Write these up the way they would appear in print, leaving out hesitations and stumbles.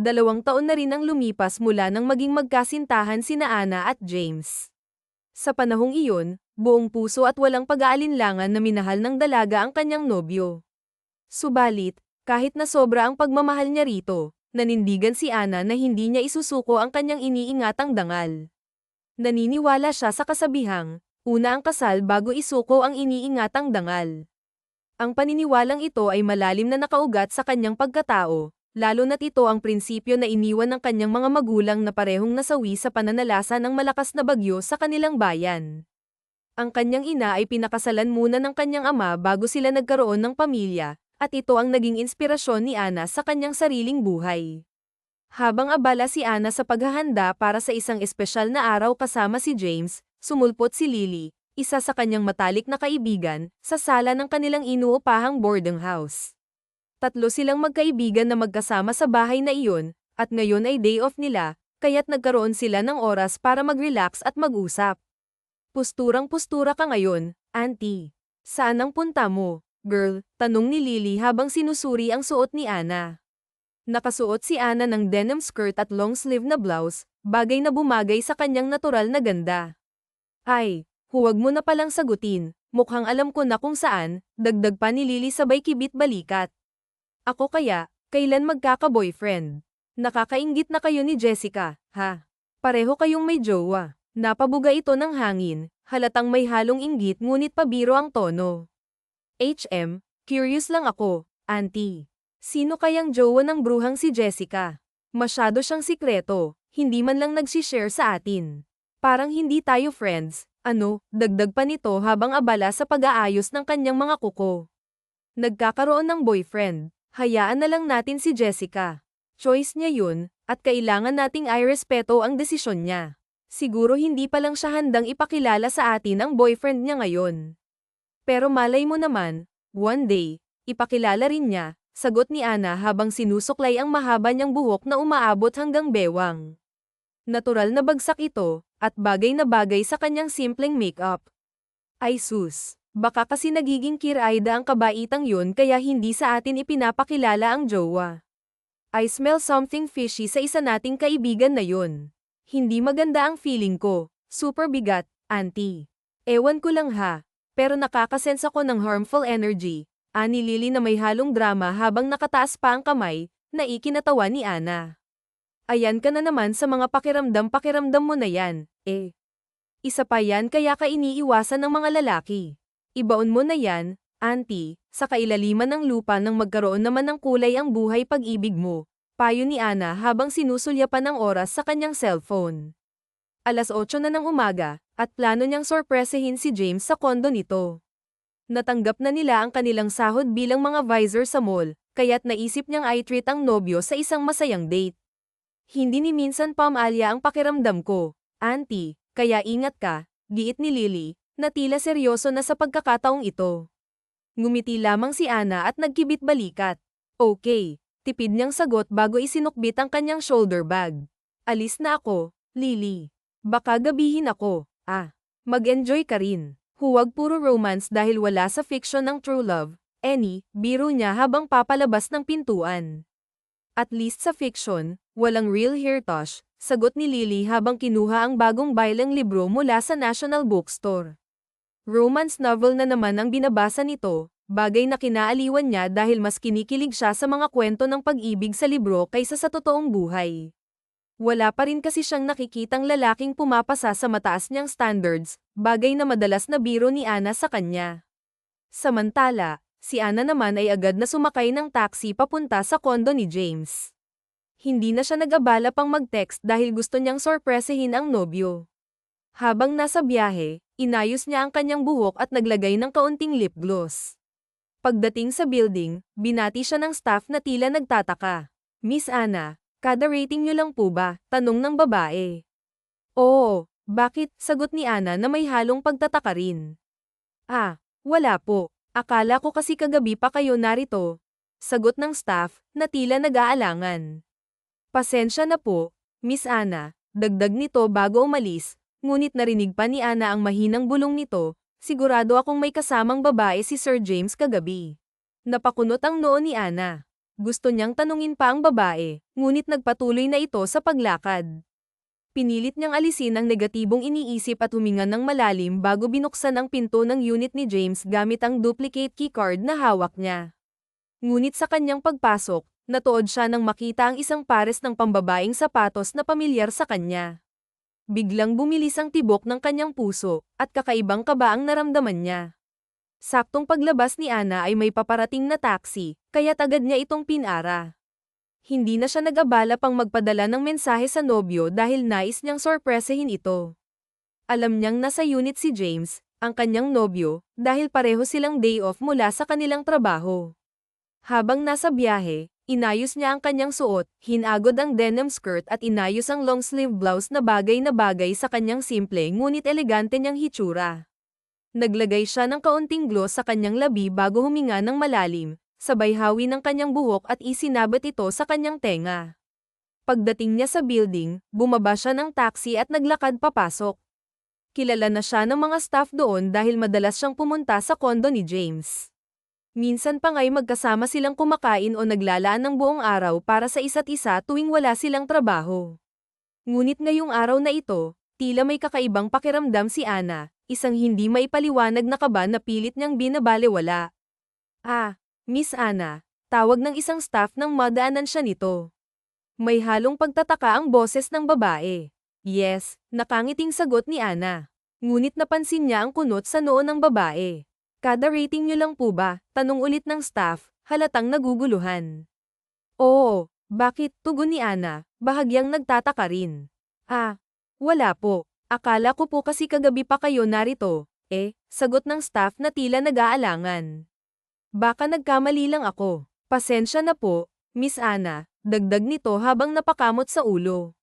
2 taon na rin ang lumipas mula nang maging magkasintahan sina Anna at James. Sa panahong iyon, buong puso at walang pag-aalinlangan na minahal ng dalaga ang kanyang nobyo. Subalit, kahit na sobra ang pagmamahal niya rito, nanindigan si Anna na hindi niya isusuko ang kanyang iniingatang dangal. Naniniwala siya sa kasabihang, una ang kasal bago isuko ang iniingatang dangal. Ang paniniwalang ito ay malalim na nakaugat sa kanyang pagkatao, lalo na't ito ang prinsipyo na iniwan ng kanyang mga magulang na parehong nasawi sa pananalasa ng malakas na bagyo sa kanilang bayan. Ang kanyang ina ay pinakasalan muna ng kanyang ama bago sila nagkaroon ng pamilya, at ito ang naging inspirasyon ni Anna sa kanyang sariling buhay. Habang abala si Anna sa paghahanda para sa isang espesyal na araw kasama si James, sumulpot si Lily, isa sa kanyang matalik na kaibigan, sa sala ng kanilang inuupahang boarding house. 3 silang magkaibigan na magkasama sa bahay na iyon, at ngayon ay day off nila, kaya't nagkaroon sila ng oras para mag-relax at mag-usap. Pusturang-pustura ka ngayon, auntie. Saan ang punta mo, girl? Tanong ni Lily habang sinusuri ang suot ni Anna. Nakasuot si Anna ng denim skirt at long sleeve na blouse, bagay na bumagay sa kanyang natural na ganda. Ay, huwag mo na palang sagutin, mukhang alam ko na kung saan, dagdag pa ni Lily sabay kibit-balikat. Ako kaya, kailan magkaka-boyfriend? Nakakainggit na kayo ni Jessica, ha? Pareho kayong may jowa. Napabuga ito ng hangin, halatang may halong inggit ngunit pabiro ang tono. Curious lang ako, auntie. Sino kayang jowa ng bruhang si Jessica? Masyado siyang sikreto, hindi man lang nagsishare sa atin. Parang hindi tayo friends, ano, dagdag pa nito habang abala sa pag-aayos ng kanyang mga kuko. Nagkakaroon ng boyfriend, hayaan na lang natin si Jessica. Choice niya yun, at kailangan nating irespeto ang desisyon niya. Siguro hindi pa lang siya handang ipakilala sa atin ang boyfriend niya ngayon. Pero malay mo naman, one day, ipakilala rin niya, sagot ni Anna habang sinusuklay ang mahaba niyang buhok na umaabot hanggang bewang. Natural na bagsak ito, at bagay na bagay sa kanyang simpleng makeup. Ay sus, baka kasi nagiging kirayda ang kabaitang yun kaya hindi sa atin ipinapakilala ang jowa. I smell something fishy sa isa nating kaibigan na yun. Hindi maganda ang feeling ko, super bigat, auntie. Ewan ko lang ha, pero nakakasense ako ng harmful energy, ani Lily na may halong drama habang nakataas pa ang kamay, na ikinatawa ni Anna. Ayan ka na naman sa mga pakiramdam mo na yan, eh. Isa pa yan kaya ka iniiwasan ng mga lalaki. Ibaon mo na yan, auntie, sa kailaliman ng lupa nang magkaroon naman ng kulay ang buhay pag-ibig mo. Payo ni Anna habang sinusulyapan ng oras sa kanyang cellphone. 8:00 na ng umaga, at plano niyang sorpresahin si James sa kondo nito. Natanggap na nila ang kanilang sahod bilang mga visor sa mall, kaya't naisip niyang i-treat ang nobyo sa isang masayang date. Hindi ni minsan pamalya ang pakiramdam ko, auntie, kaya ingat ka, giit ni Lily, na tila seryoso na sa pagkakataong ito. Ngumiti lamang si Anna at nagkibit-balikat. Okay. Tipid niyang sagot bago isinukbit ang kanyang shoulder bag. Alis na ako, Lily. Baka gabihin ako, Mag-enjoy ka rin. Huwag puro romance dahil wala sa fiction ng true love, biro niya habang papalabas ng pintuan. At least sa fiction, walang real hair touch, sagot ni Lily habang kinuha ang bagong bailang libro mula sa National Bookstore. Romance novel na naman ang binabasa nito. Bagay na kinaaliwan niya dahil mas kinikilig siya sa mga kwento ng pag-ibig sa libro kaysa sa totoong buhay. Wala pa rin kasi siyang nakikitang lalaking pumapasa sa mataas niyang standards, bagay na madalas na biro ni Anna sa kanya. Samantala, si Anna naman ay agad na sumakay ng taxi papunta sa kondo ni James. Hindi na siya nag-abala pang mag-text dahil gusto niyang sorpresahin ang nobyo. Habang nasa biyahe, inayos niya ang kanyang buhok at naglagay ng kaunting lip gloss. Pagdating sa building, binati siya ng staff na tila nagtataka. Miss Anna, kada rating niyo lang po ba? Tanong ng babae. Oo, bakit? Sagot ni Anna na may halong pagtataka rin. Wala po. Akala ko kasi kagabi pa kayo narito. Sagot ng staff, na tila nag-aalangan. Pasensya na po, Miss Anna, dagdag nito bago umalis, ngunit narinig pa ni Anna ang mahinang bulong nito. Sigurado akong may kasamang babae si Sir James kagabi. Napakunot ang noo ni Anna. Gusto niyang tanungin pa ang babae, ngunit nagpatuloy na ito sa paglakad. Pinilit niyang alisin ang negatibong iniisip at huminga ng malalim bago binuksan ang pinto ng unit ni James gamit ang duplicate keycard na hawak niya. Ngunit sa kanyang pagpasok, natuod siya nang makita ang isang pares ng pambabaeng sapatos na pamilyar sa kanya. Biglang bumilis ang tibok ng kanyang puso, at kakaibang kaba ang naramdaman niya. Saktong paglabas ni Ana ay may paparating na taxi, kaya't agad niya itong pinara. Hindi na siya nag-abala pang magpadala ng mensahe sa nobyo dahil nais niyang sorpresahin ito. Alam niyang nasa unit si James, ang kanyang nobyo, dahil pareho silang day off mula sa kanilang trabaho. Habang nasa biyahe, inayos niya ang kanyang suot, hinagod ang denim skirt at inayos ang long sleeve blouse na bagay sa kanyang simple ngunit elegante niyang hitsura. Naglagay siya ng kaunting gloss sa kanyang labi bago huminga ng malalim, sabay hawi ng kanyang buhok at isinabit ito sa kanyang tenga. Pagdating niya sa building, bumaba siya ng taxi at naglakad papasok. Kilala na siya ng mga staff doon dahil madalas siyang pumunta sa kondo ni James. Minsan pa nga'y magkasama silang kumakain o naglalaan ng buong araw para sa isa't isa tuwing wala silang trabaho. Ngunit ngayong araw na ito, tila may kakaibang pakiramdam si Ana, isang hindi maipaliwanag na kaba na pilit niyang binabalewala. "Ah, Miss Ana," tawag ng isang staff nang madaanan siya nito. May halong pagtataka ang boses ng babae. "Yes," nakangiting sagot ni Ana. Ngunit napansin niya ang kunot sa noo ng babae. "Kada rating niyo lang po ba?" tanong ulit ng staff, halatang naguguluhan. "Oo, bakit?" tugon ni Ana, bahagyang nagtataka rin. "Ah, wala po. Akala ko po kasi kagabi pa kayo narito." Sagot ng staff na tila nag-aalangan. "Baka nagkamali lang ako. Pasensya na po, Miss Ana," dagdag nito habang napakamot sa ulo.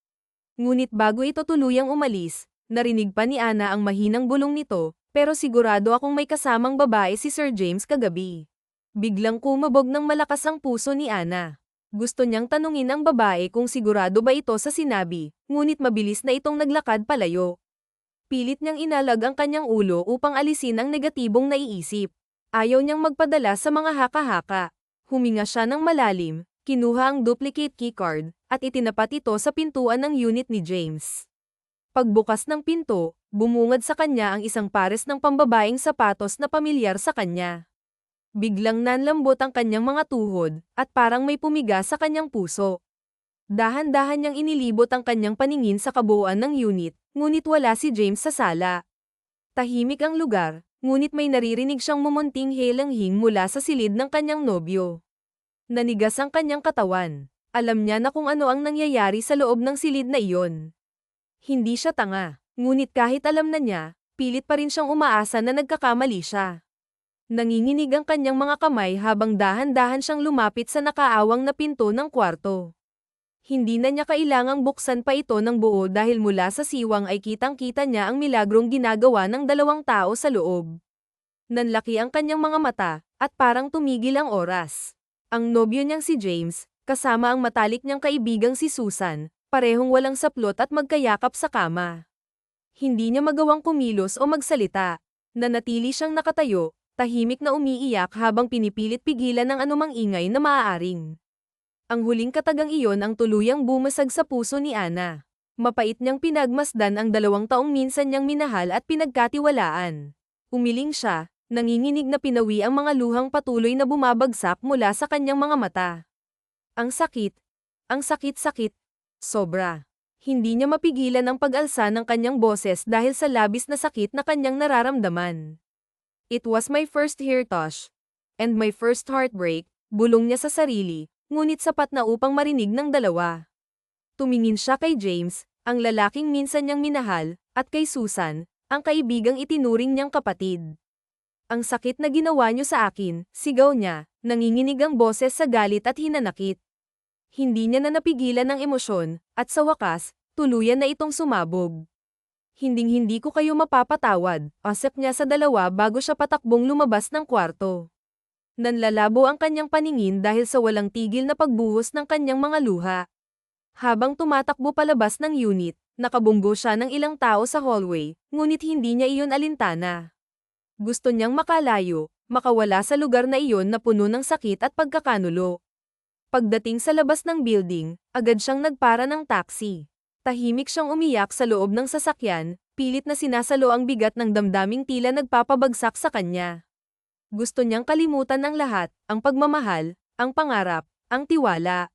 Ngunit bago ito tuluyang umalis, narinig pa ni Ana ang mahinang bulong nito, "Pero sigurado akong may kasamang babae si Sir James kagabi." Biglang kumabog ng malakas ang puso ni Ana. Gusto niyang tanungin ang babae kung sigurado ba ito sa sinabi, ngunit mabilis na itong naglakad palayo. Pilit niyang inalag ang kanyang ulo upang alisin ang negatibong naiisip. Ayaw niyang magpadala sa mga haka-haka. Huminga siya ng malalim, kinuha ang duplicate keycard, at itinapat ito sa pintuan ng unit ni James. Pagbukas ng pinto, bumungad sa kanya ang isang pares ng pambabaeng sapatos na pamilyar sa kanya. Biglang nanlambot ang kanyang mga tuhod, at parang may pumiga sa kanyang puso. Dahan-dahan niyang inilibot ang kanyang paningin sa kabuuan ng unit, ngunit wala si James sa sala. Tahimik ang lugar, ngunit may naririnig siyang mumunting helanghing mula sa silid ng kanyang nobyo. Nanigas ang kanyang katawan. Alam niya na kung ano ang nangyayari sa loob ng silid na iyon. Hindi siya tanga, ngunit kahit alam na niya, pilit pa rin siyang umaasa na nagkakamali siya. Nanginginig ang kanyang mga kamay habang dahan-dahan siyang lumapit sa nakaawang na pinto ng kwarto. Hindi na niya kailangang buksan pa ito ng buo dahil mula sa siwang ay kitang-kita niya ang milagrong ginagawa ng dalawang tao sa loob. Nanlaki ang kanyang mga mata, at parang tumigil ang oras. Ang nobyo niyang si James, kasama ang matalik niyang kaibigang si Susan, parehong walang saplot at magkayakap sa kama. Hindi niya magawang kumilos o magsalita. Nanatili siyang nakatayo, tahimik na umiiyak habang pinipilit pigilan ng anumang ingay na maaaring. Ang huling katagang iyon ang tuluyang bumasag sa puso ni Ana. Mapait niyang pinagmasdan ang 2 taong minsan niyang minahal at pinagkatiwalaan. Umiling siya, nanginginig na pinawi ang mga luhang patuloy na bumabagsak mula sa kanyang mga mata. Ang sakit, sobra. Hindi niya mapigilan ang pag-alsa ng kanyang boses dahil sa labis na sakit na kanyang nararamdaman. "It was my first hair touch. And my first heartbreak," bulong niya sa sarili, ngunit sapat na upang marinig ng dalawa. Tumingin siya kay James, ang lalaking minsan niyang minahal, at kay Susan, ang kaibigang itinuring niyang kapatid. "Ang sakit na ginawa niyo sa akin," sigaw niya, nanginginig ang boses sa galit at hinanakit. Hindi niya na napigilan ang emosyon, at sa wakas, tuluyan na itong sumabog. "Hinding-hindi ko kayo mapapatawad," asep niya sa dalawa bago siya patakbong lumabas ng kwarto. Nanlalabo ang kanyang paningin dahil sa walang tigil na pagbuhos ng kanyang mga luha. Habang tumatakbo palabas ng unit, nakabunggo siya ng ilang tao sa hallway, ngunit hindi niya iyon alintana. Gusto niyang makalayo, makawala sa lugar na iyon na puno ng sakit at pagkakanulo. Pagdating sa labas ng building, agad siyang nagpara ng taxi. Tahimik siyang umiyak sa loob ng sasakyan, pilit na sinasalo ang bigat ng damdaming tila nagpapabagsak sa kanya. Gusto niyang kalimutan ang lahat, ang pagmamahal, ang pangarap, ang tiwala.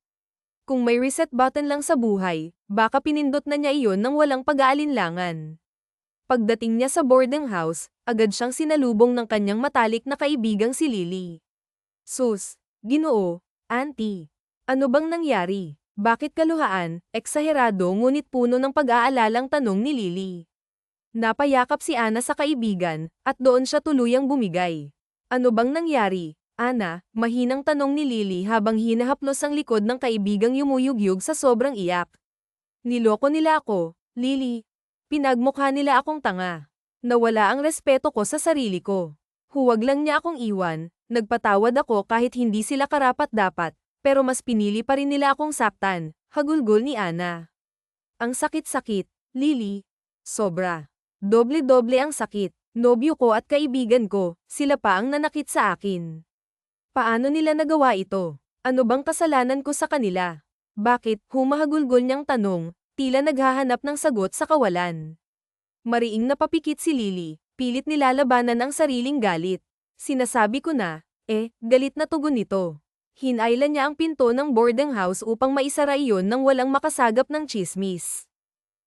Kung may reset button lang sa buhay, baka pinindot na niya iyon nang walang pag-aalinlangan. Pagdating niya sa boarding house, agad siyang sinalubong ng kanyang matalik na kaibigang si Lily. Sus, Ginoo, Auntie. Ano bang nangyari? Bakit kaluhaan, eksaherado ngunit puno ng pag-aalalang tanong ni Lily. Napayakap si Ana sa kaibigan, at doon siya tuluyang bumigay. Ano bang nangyari, Ana? Mahinang tanong ni Lily habang hinahaplos ang likod ng kaibigang yumuyugyug sa sobrang iyak. Niloko nila ako, Lily. Pinagmukha nila akong tanga. Nawala ang respeto ko sa sarili ko. Huwag lang niya akong iwan, nagpatawad ako kahit hindi sila karapat-dapat, pero mas pinili pa rin nila akong saktan, hagulgol ni Ana. Ang sakit-sakit, Lily. Sobra. Doble-doble ang sakit. Nobyo ko at kaibigan ko, sila pa ang nanakit sa akin. Paano nila nagawa ito? Ano bang kasalanan ko sa kanila? Bakit? Humahagulgol niyang tanong, tila naghahanap ng sagot sa kawalan. Mariing napapikit si Lily, pilit nilalabanan ang sariling galit. Sinasabi ko na, galit na tugon nito. Hinailan niya ang pinto ng boarding house upang maisara iyon nang walang makasagap ng tsismis.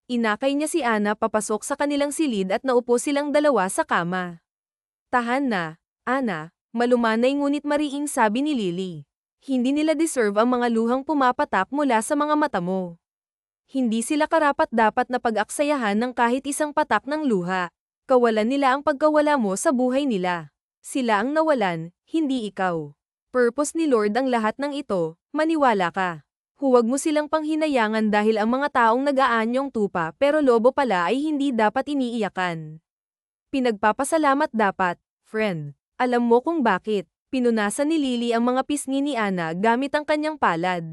Inakay niya si Ana papasok sa kanilang silid at naupo silang dalawa sa kama. Tahan na, Ana, malumanay ngunit mariing sabi ni Lily. Hindi nila deserve ang mga luhang pumapatak mula sa mga mata mo. Hindi sila karapat-dapat na pag-aksayahan ng kahit isang patak ng luha. Kawalan nila ang pagkawala mo sa buhay nila. Sila ang nawalan, hindi ikaw. Purpose ni Lord ang lahat ng ito, maniwala ka. Huwag mo silang panghinayangan dahil ang mga taong nag-aanyong tupa pero lobo pala ay hindi dapat iniiyakan. Pinagpapasalamat dapat, friend. Alam mo kung bakit. Pinunasan ni Lily ang mga pisngi ni Ana gamit ang kanyang palad.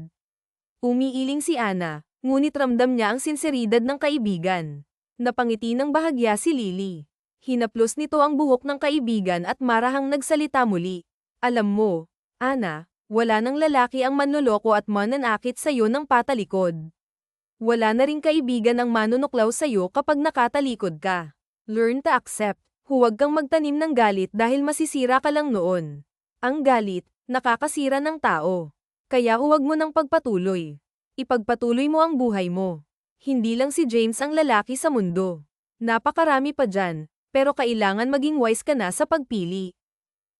Umiiling si Ana, ngunit ramdam niya ang sinseridad ng kaibigan. Napangiti ng bahagya si Lily. Hinaplos nito ang buhok ng kaibigan at marahang nagsalita muli. Alam mo, Ana, wala nang lalaki ang manloloko at mananakit sa'yo ng patalikod. Wala na ring kaibigan ang manunuklaw sa'yo kapag nakatalikod ka. Learn to accept. Huwag kang magtanim ng galit dahil masisira ka lang noon. Ang galit, nakakasira ng tao. Kaya huwag mo nang pagpatuloy. Ipagpatuloy mo ang buhay mo. Hindi lang si James ang lalaki sa mundo. Napakarami pa dyan, pero kailangan maging wise ka na sa pagpili.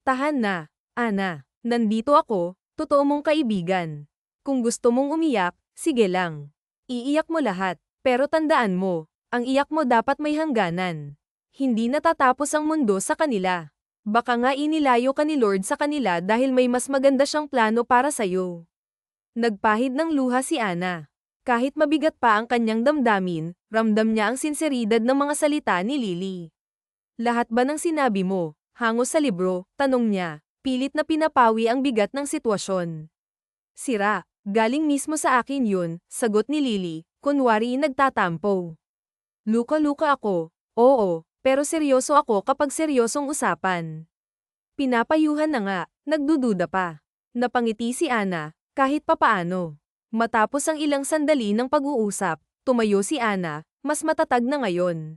Tahan na, Ana. Nandito ako, totoo mong kaibigan. Kung gusto mong umiyak, sige lang. Iiyak mo lahat, pero tandaan mo, ang iyak mo dapat may hangganan. Hindi natatapos ang mundo sa kanila. Baka nga inilayo ka ni Lord sa kanila dahil may mas maganda siyang plano para sa'yo. Nagpahid ng luha si Ana. Kahit mabigat pa ang kanyang damdamin, ramdam niya ang sinseridad ng mga salita ni Lily. Lahat ba ng sinabi mo, hango sa libro, tanong niya. Pilit na pinapawi ang bigat ng sitwasyon. Sira, galing mismo sa akin yun, sagot ni Lily, kunwari nagtatampo. Luka-luka ako, oo, pero seryoso ako kapag seryosong usapan. Pinapayuhan na nga, nagdududa pa. Napangiti si Ana, kahit papaano. Matapos ang ilang sandali ng pag-uusap, tumayo si Ana, mas matatag na ngayon.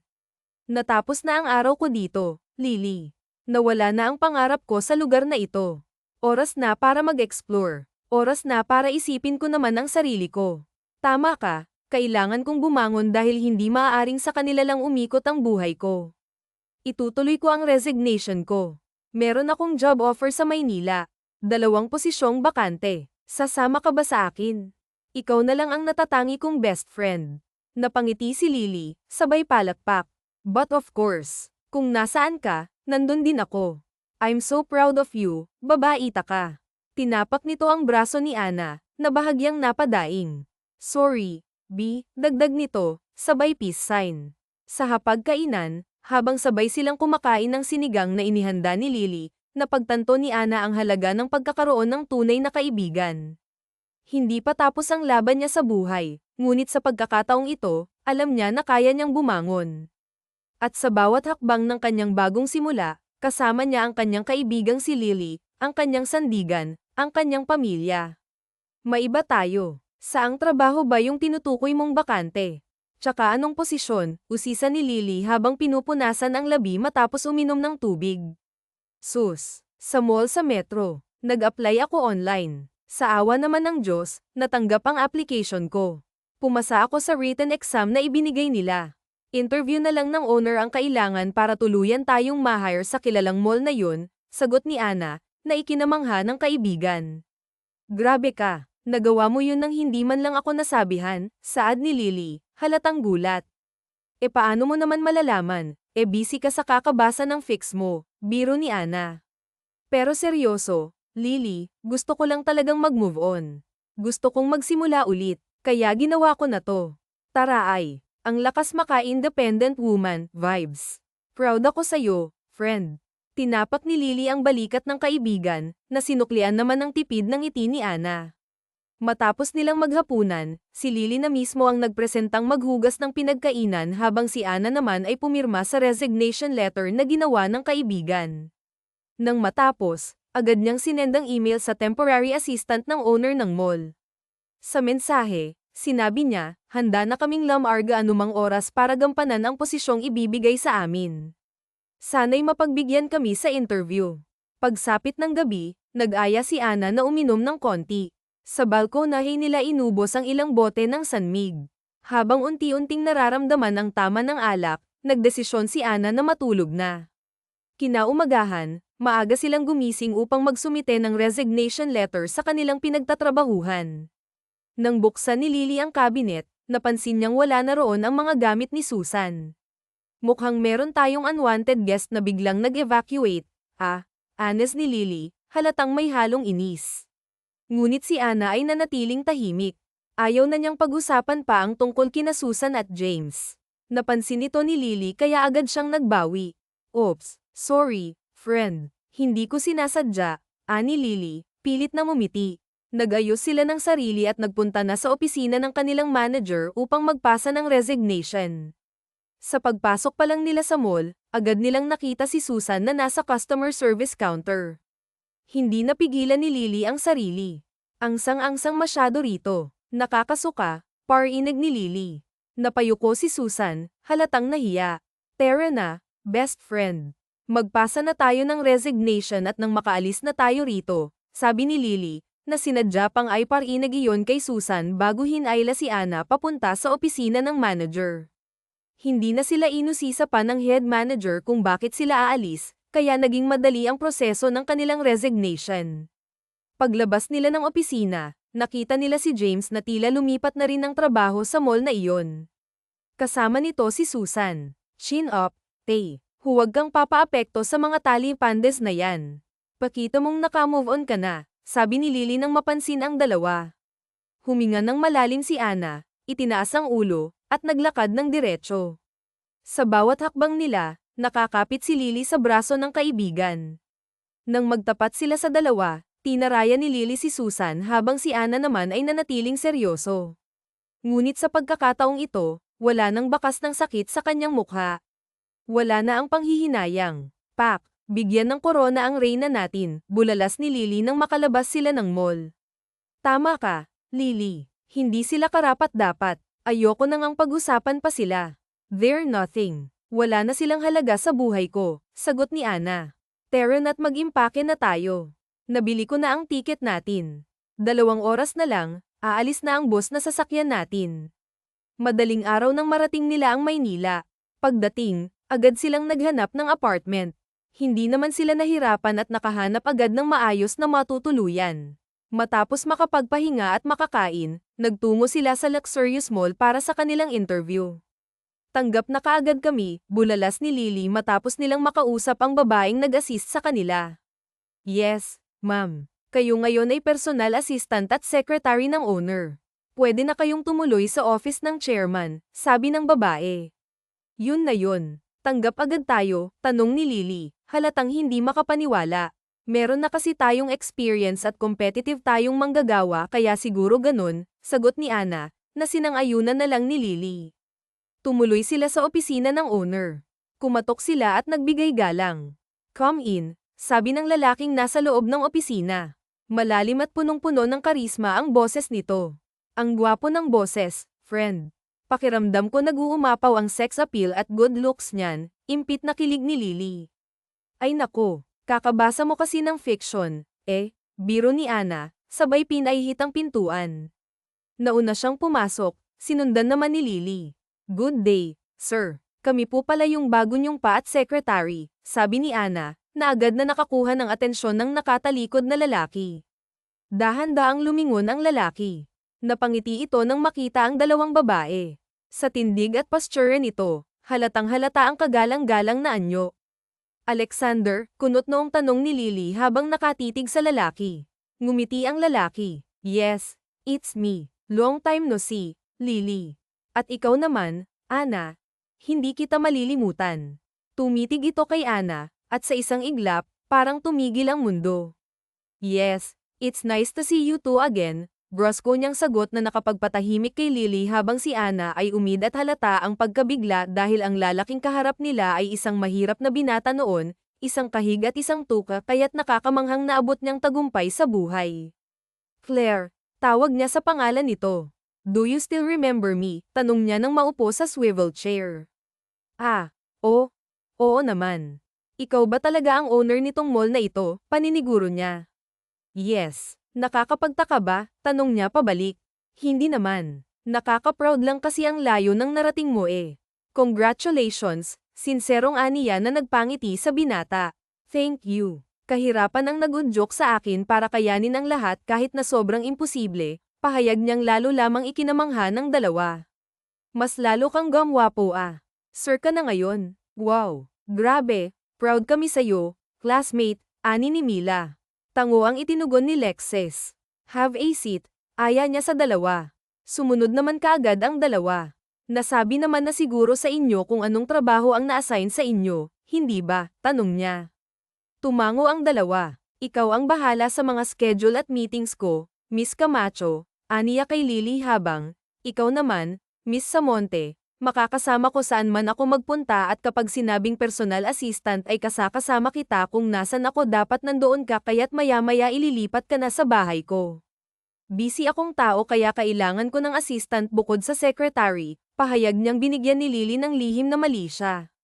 Natapos na ang araw ko dito, Lily. Nawala na ang pangarap ko sa lugar na ito. Oras na para mag-explore. Oras na para isipin ko naman ang sarili ko. Tama ka, kailangan kong bumangon dahil hindi maaaring sa kanila lang umikot ang buhay ko. Itutuloy ko ang resignation ko. Meron akong job offer sa Maynila. 2 posisyong bakante. Sasama ka ba sa akin? Ikaw na lang ang natatangi kong best friend. Napangiti si Lily, sabay palakpak. But of course, kung nasaan ka, nandun din ako. I'm so proud of you, babaita ka. Tinapak nito ang braso ni Ana, na bahagyang napadaing. Sorry, B, dagdag nito, sabay peace sign. Sa hapagkainan, habang sabay silang kumakain ng sinigang na inihanda ni Lily, napagtanto ni Ana ang halaga ng pagkakaroon ng tunay na kaibigan. Hindi pa tapos ang laban niya sa buhay, ngunit sa pagkakataong ito, alam niya na kaya niyang bumangon. At sa bawat hakbang ng kanyang bagong simula, kasama niya ang kanyang kaibigang si Lily, ang kanyang sandigan, ang kanyang pamilya. Maiba tayo. Saang trabaho ba yung tinutukoy mong bakante? Tsaka anong posisyon? Usisa ni Lily habang pinupunasan ang labi matapos uminom ng tubig. Sus, sa mall sa metro. Nag-apply ako online. Sa awa naman ng Diyos, natanggap ang application ko. Pumasa ako sa written exam na ibinigay nila. Interview na lang ng owner ang kailangan para tuluyan tayong ma-hire sa kilalang mall na yun, sagot ni Ana, na ikinamangha ng kaibigan. Grabe ka, nagawa mo yun nang hindi man lang ako nasabihan, saad ni Lily, halatang gulat. E paano mo naman malalaman, busy ka sa kakabasa ng fix mo, biro ni Ana. Pero seryoso, Lily, gusto ko lang talagang mag-move on. Gusto kong magsimula ulit, kaya ginawa ko na to. Tara ay, ang lakas maka-independent woman, vibes. Proud ako sa'yo, friend. Tinapak ni Lily ang balikat ng kaibigan, na sinuklian naman ng tipid ng ngiti ni Ana. Matapos nilang maghapunan, si Lily na mismo ang nagpresentang maghugas ng pinagkainan habang si Ana naman ay pumirma sa resignation letter na ginawa ng kaibigan. Nang matapos, agad niyang sinend ang email sa temporary assistant ng owner ng mall. Sa mensahe, sinabi niya, handa na kaming lumarga anumang oras para gampanan ang posisyong ibibigay sa amin. Sana'y mapagbigyan kami sa interview. Pagsapit ng gabi, nag-aya si Ana na uminom ng konti. Sa balkonahe nila inubos ang ilang bote ng sanmig. Habang unti-unting nararamdaman ang tama ng alak, nagdesisyon si Ana na matulog na. Kinaumagahan, maaga silang gumising upang magsumite ng resignation letter sa kanilang pinagtatrabahuhan. Nang buksan ni Lily ang cabinet, napansin niyang wala na roon ang mga gamit ni Susan. Mukhang meron tayong unwanted guest na biglang nag-evacuate, anes ni Lily, halatang may halong inis. Ngunit si Ana ay nanatiling tahimik. Ayaw na niyang pag-usapan pa ang tungkol kina Susan at James. Napansin ito ni Lily kaya agad siyang nagbawi. Oops, sorry, friend. Hindi ko sinasadya, ani Lily, pilit na ngumiti. Nag-ayos sila ng sarili at nagpunta na sa opisina ng kanilang manager upang magpasa ng resignation. Sa pagpasok pa lang nila sa mall, agad nilang nakita si Susan na nasa customer service counter. Hindi napigilan ni Lily ang sarili. Angsang-angsang masyado rito. Nakakasuka, parinig ni Lily. Napayuko si Susan, halatang nahiya. Tara na, best friend. Magpasa na tayo ng resignation at nang makaalis na tayo rito, sabi ni Lily, na sinadya pang ay parinig iyon kay Susan bago hinayla si Ana papunta sa opisina ng manager. Hindi na sila inusisa pa ng head manager kung bakit sila aalis, kaya naging madali ang proseso ng kanilang resignation. Paglabas nila ng opisina, nakita nila si James na tila lumipat na rin ng trabaho sa mall na iyon. Kasama nito si Susan. Chin up, Tay. Huwag kang papaapekto sa mga tali pandes na yan. Pakita mong naka-move on ka na, sabi ni Lily nang mapansin ang dalawa. Huminga ng malalim si Ana, itinaas ang ulo, at naglakad ng diretso. Sa bawat hakbang nila, nakakapit si Lily sa braso ng kaibigan. Nang magtapat sila sa dalawa, tinaraya ni Lily si Susan habang si Ana naman ay nanatiling seryoso. Ngunit sa pagkakataong ito, wala nang bakas ng sakit sa kanyang mukha. Wala na ang panghihinayang. Pak, bigyan ng korona ang reyna natin, bulalas ni Lily nang makalabas sila ng mall. Tama ka, Lily. Hindi sila karapat-dapat. Ayoko nang ang pag-usapan pa sila. They're nothing. Wala na silang halaga sa buhay ko, sagot ni Ana. Tara na't mag-impake na tayo. Nabili ko na ang tiket natin. 2 oras na lang, aalis na ang bus na sasakyan natin. Madaling araw nang marating nila ang Maynila. Pagdating, agad silang naghanap ng apartment. Hindi naman sila nahirapan at nakahanap agad ng maayos na matutuluyan. Matapos makapagpahinga at makakain, nagtungo sila sa luxurious mall para sa kanilang interview. Tanggap na kaagad kami, bulalas ni Lily matapos nilang makausap ang babaeng nag-assist sa kanila. Yes, ma'am. Kayo ngayon ay personal assistant at secretary ng owner. Pwede na kayong tumuloy sa office ng chairman, sabi ng babae. Yun na yun. Tanggap agad tayo, tanong ni Lily, halatang hindi makapaniwala. Meron na kasi tayong experience at competitive tayong manggagawa kaya siguro ganun, sagot ni Ana, na sinang-ayunan na lang ni Lily. Tumuloy sila sa opisina ng owner. Kumatok sila at nagbigay galang. Come in, sabi ng lalaking nasa loob ng opisina. Malalim at punong-puno ng karisma ang boses nito. Ang gwapo ng boses, friend. Pakiramdam ko nag-uumapaw ang sex appeal at good looks niyan, impit na kilig ni Lily. Ay nako, kakabasa mo kasi ng fiction, biro ni Ana, sabay pinahihit ang pintuan. Nauna siyang pumasok, sinundan naman ni Lily. Good day, sir. Kami po pala yung bago niyong pa at secretary, sabi ni Ana, na agad na nakakuha ng atensyon ng nakatalikod na lalaki. Dahan-daang lumingon ang lalaki. Napangiti ito nang makita ang dalawang babae. Sa tindig at posture nito, halatang-halata ang kagalang-galang na anyo. Alexander, kunot noong tanong ni Lily habang nakatitig sa lalaki. Ngumiti ang lalaki. Yes, it's me. Long time no see, Lily. At ikaw naman, Ana. Hindi kita malilimutan. Tumitig ito kay Ana, at sa isang iglap, parang tumigil ang mundo. Yes, it's nice to see you two again. Brusko niyang sagot na nakapagpatahimik kay Lily habang si Ana ay umid at halata ang pagkabigla dahil ang lalaking kaharap nila ay isang mahirap na binata noon, isang kahig at isang tuka kaya't nakakamanghang naabot niyang tagumpay sa buhay. Claire, tawag niya sa pangalan nito. Do you still remember me? Tanong niya nang maupo sa swivel chair. Oo naman. Ikaw ba talaga ang owner nitong mall na ito? Paniniguro niya. Yes. Nakakapagtaka ba? Tanong niya pabalik. Hindi naman. Nakaka-proud lang kasi ang layo ng narating mo Congratulations, sinserong aniya na nagpangiti sa binata. Thank you. Kahirapan ang nag-udyok sa akin para kayanin ang lahat kahit na sobrang imposible, pahayag niyang lalo lamang ikinamangha ng dalawa. Mas lalo kang gamwapo Sir ka na ngayon. Wow. Grabe, proud kami sa'yo, classmate, ani ni Mila. Tango ang itinugon ni Lexis. Have a seat, aya niya sa dalawa. Sumunod naman kaagad ang dalawa. Nasabi naman na siguro sa inyo kung anong trabaho ang na-assign sa inyo, hindi ba? Tanong niya. Tumango ang dalawa. Ikaw ang bahala sa mga schedule at meetings ko, Miss Camacho, aniya kay Lily habang, ikaw naman, Miss Samonte, makakasama ko saan man ako magpunta at kapag sinabing personal assistant ay kasakasama kita kung nasan ako dapat nandoon ka kaya't maya-maya ililipat ka na sa bahay ko. Busy akong tao kaya kailangan ko ng assistant bukod sa secretary, pahayag niyang binigyan ni Lily ng lihim na mali siya.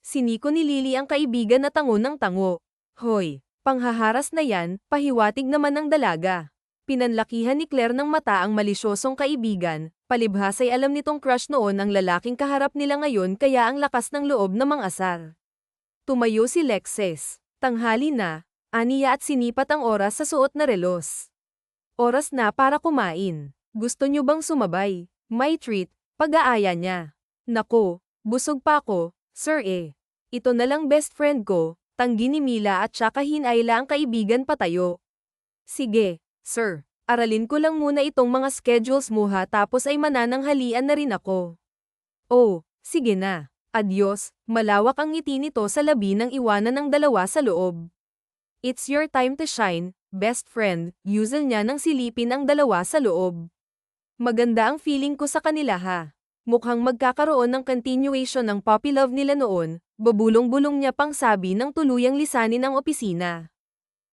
Siniko ni Lily ang kaibigan na tango ng tango. Hoy, panghaharas na yan, pahiwatig naman ng dalaga. Pinanlakihan ni Claire ng mata ang malisyosong kaibigan, palibhas ay alam nitong crush noon ang lalaking kaharap nila ngayon kaya ang lakas ng loob na mang-asar. Tumayo si Lexis. Tanghali na, aniya at sinipat ang oras sa suot na relos. Oras na para kumain. Gusto niyo bang sumabay? May treat, pag-aaya niya. Nako, busog pa ako, sir Ito na lang best friend ko, tanggi ni Mila at saka hinayla ang kaibigan patayo. Sige. Sir, aralin ko lang muna itong mga schedules mo tapos ay manananghalian na rin ako. Oh, sige na. Adios, malawak ang ngiti nito sa labi nang iwanan ng dalawa sa loob. It's your time to shine, best friend, usual niya nang silipin ang dalawa sa loob. Maganda ang feeling ko sa kanila Mukhang magkakaroon ng continuation ng puppy love nila noon, babulong-bulong niya pang sabi nang tuluyang lisanin ang opisina.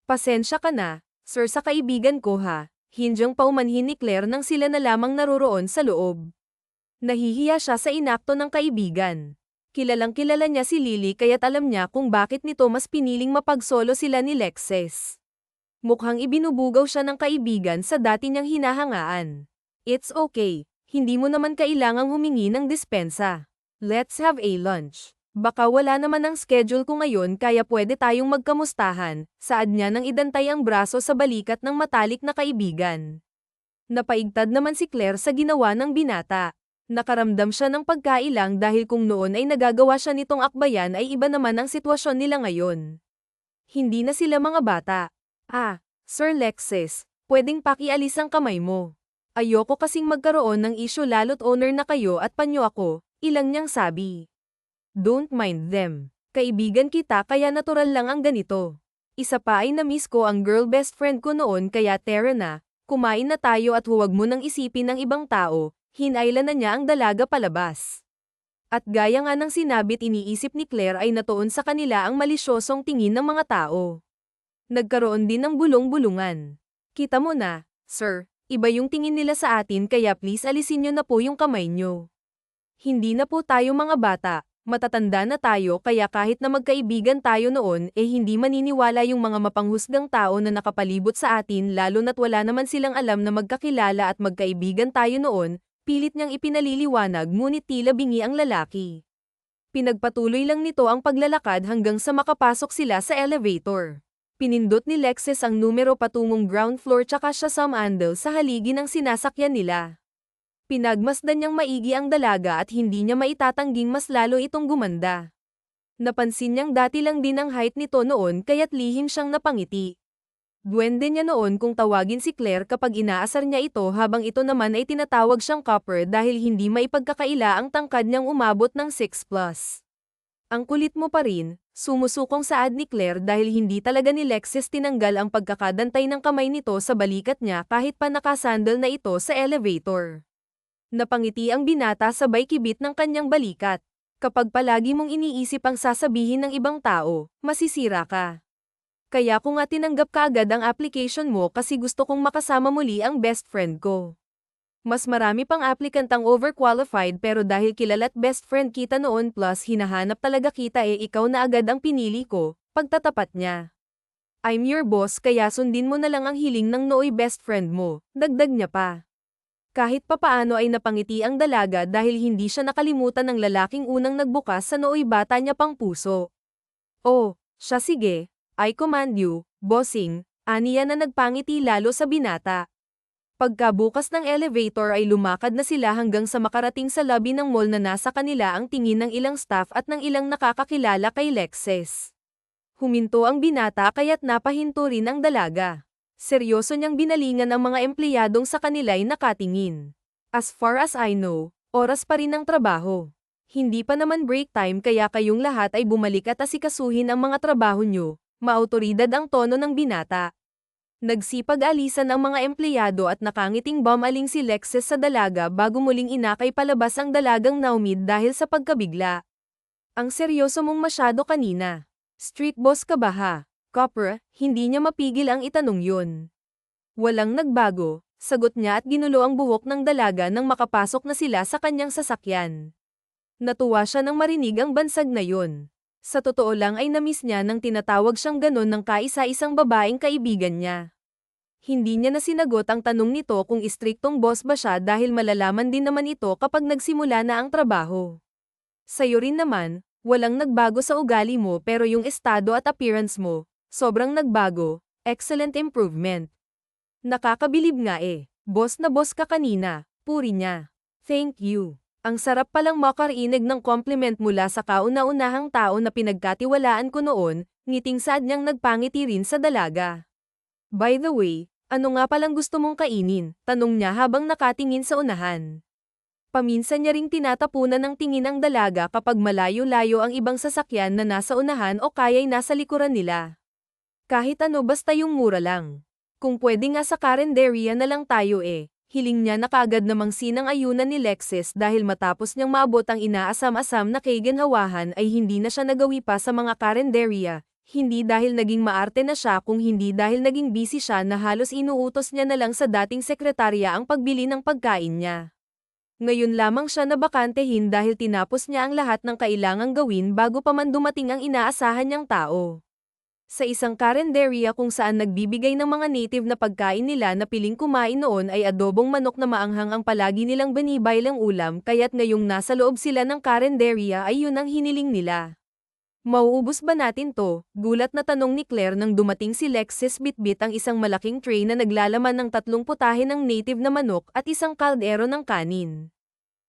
Pasensya ka na. Sir sa kaibigan ko Hindyang paumanhin ni Claire nang sila na lamang naroroon sa loob. Nahihiya siya sa inakto ng kaibigan. Kilalang-kilala niya si Lily kaya't alam niya kung bakit nito mas piniling mapagsolo sila ni Lexis. Mukhang ibinubugaw siya ng kaibigan sa dati niyang hinahangaan. It's okay, hindi mo naman kailangang humingi ng dispensa. Let's have a lunch. Baka wala naman ang schedule ko ngayon kaya pwede tayong magkamustahan, saad niya nang idantay ang braso sa balikat ng matalik na kaibigan. Napaigtad naman si Claire sa ginawa ng binata. Nakaramdam siya ng pagkailang dahil kung noon ay nagagawa siya nitong akbayan ay iba naman ang sitwasyon nila ngayon. Hindi na sila mga bata. Sir Lexis, pwedeng pakialis ang kamay mo. Ayoko kasing magkaroon ng issue lalo't owner na kayo at panyo ako, ilang niyang sabi. Don't mind them. Kaibigan kita kaya natural lang ang ganito. Isa pa ay na-miss ko ang girl best friend ko noon kaya tara na, kumain na tayo at huwag mo nang isipin ng ibang tao, hinayla na niya ang dalaga palabas. At gaya nga ng sinabit iniisip ni Claire ay natuon sa kanila ang malisyosong tingin ng mga tao. Nagkaroon din ng bulong-bulungan. Kita mo na, sir, iba yung tingin nila sa atin kaya please alisin nyo na po yung kamay nyo. Hindi na po tayo mga bata, matatanda na tayo kaya kahit na magkaibigan tayo noon hindi maniniwala yung mga mapanghusgang tao na nakapalibot sa atin lalo na't wala naman silang alam na magkakilala at magkaibigan tayo noon, pilit niyang ipinaliliwanag ngunit tila bingi ang lalaki. Pinagpatuloy lang nito ang paglalakad hanggang sa makapasok sila sa elevator. Pinindot ni Lexus ang numero patungong ground floor tsaka siya sumandal sa haligi ng sinasakyan nila. Pinagmasdan niyang maigi ang dalaga at hindi niya maitatangging mas lalo itong gumanda. Napansin niyang dati lang din ang height nito noon kaya't lihim siyang napangiti. Duwende niya noon kung tawagin si Claire kapag inaasar niya ito habang ito naman ay tinatawag siyang copper dahil hindi maipagkakaila ang tangkad niyang umabot ng 6+. Ang kulit mo pa rin, sumusukong saad ni Claire dahil hindi talaga ni Lexus tinanggal ang pagkakadantay ng kamay nito sa balikat niya kahit pa nakasandal na ito sa elevator. Napangiti ang binata sabay kibit ng kanyang balikat. Kapag palagi mong iniisip ang sasabihin ng ibang tao, masisira ka. Kaya ko nga tinanggap kaagad ang application mo kasi gusto kong makasama muli ang best friend ko. Mas marami pang applicant ang overqualified pero dahil kilala't best friend kita noon plus hinahanap talaga kita ikaw na agad ang pinili ko, pagtatapat niya. I'm your boss kaya sundin mo na lang ang hiling ng nooy best friend mo, dagdag niya pa. Kahit papaano ay napangiti ang dalaga dahil hindi siya nakalimutan ng lalaking unang nagbukas sa nooy bata niya pang puso. Oh, siya sige, I command you, bossing, aniya na nagpangiti lalo sa binata. Pagkabukas ng elevator ay lumakad na sila hanggang sa makarating sa lobby ng mall na nasa kanila ang tingin ng ilang staff at ng ilang nakakakilala kay Lexus. Huminto ang binata kaya't napahinto rin ang dalaga. Seryoso niyang binalingan ang mga empleyadong sa kanila'y nakatingin. As far as I know, oras pa rin ang trabaho. Hindi pa naman break time kaya kayong lahat ay bumalik at asikasuhin ang mga trabaho nyo, maautoridad ang tono ng binata. Nagsipag-alisan ang mga empleyado at nakangiting bumaling si Lexus sa dalaga bago muling inakay palabas ang dalagang naumid dahil sa pagkabigla. Ang seryoso mong masyado kanina. Street boss ka ba ha? Copper, hindi niya mapigil ang itanong yun. Walang nagbago, sagot niya at ginulo ang buhok ng dalaga nang makapasok na sila sa kanyang sasakyan. Natuwa siya nang marinig ang bansag na yun. Sa totoo lang ay namiss niya nang tinatawag siyang ganon ng kaisa-isang babaeng kaibigan niya. Hindi niya na sinagot ang tanong nito kung istriktong boss ba siya dahil malalaman din naman ito kapag nagsimula na ang trabaho. Sa'yo rin naman, walang nagbago sa ugali mo pero yung estado at appearance mo, sobrang nagbago, excellent improvement. Nakakabilib nga boss na boss ka kanina, puri niya. Thank you. Ang sarap palang makarinig ng compliment mula sa kauna-unahang tao na pinagkatiwalaan ko noon, ngiting saad niyang nagpangiti rin sa dalaga. By the way, ano nga palang gusto mong kainin? Tanong niya habang nakatingin sa unahan. Paminsan niya ring tinatapunan ng tingin ang dalaga kapag malayo-layo ang ibang sasakyan na nasa unahan o kaya'y nasa likuran nila. Kahit ano basta yung mura lang. Kung pwede nga sa karenderya na lang tayo hiling niya na kaagad namang sinang-ayunan ni Lexus dahil matapos niyang maabot ang inaasam-asam na kaiganhawahan ay hindi na siya nagawi pa sa mga karenderya, hindi dahil naging maarte na siya kung hindi dahil naging busy siya na halos inuutos niya na lang sa dating sekretarya ang pagbili ng pagkain niya. Ngayon lamang siya nabakantehin dahil tinapos niya ang lahat ng kailangang gawin bago pa man dumating ang inaasahan niyang tao. Sa isang karenderya kung saan nagbibigay ng mga native na pagkain nila na piling kumain noon ay adobong manok na maanghang ang palagi nilang binibaylang ulam kaya't ngayong nasa loob sila ng karenderya ay yun ang hiniling nila. Mauubos ba natin to? Gulat na tanong ni Claire nang dumating si Lexus bitbit ang isang malaking tray na naglalaman ng 3 putahe ng native na manok at isang kaldero ng kanin.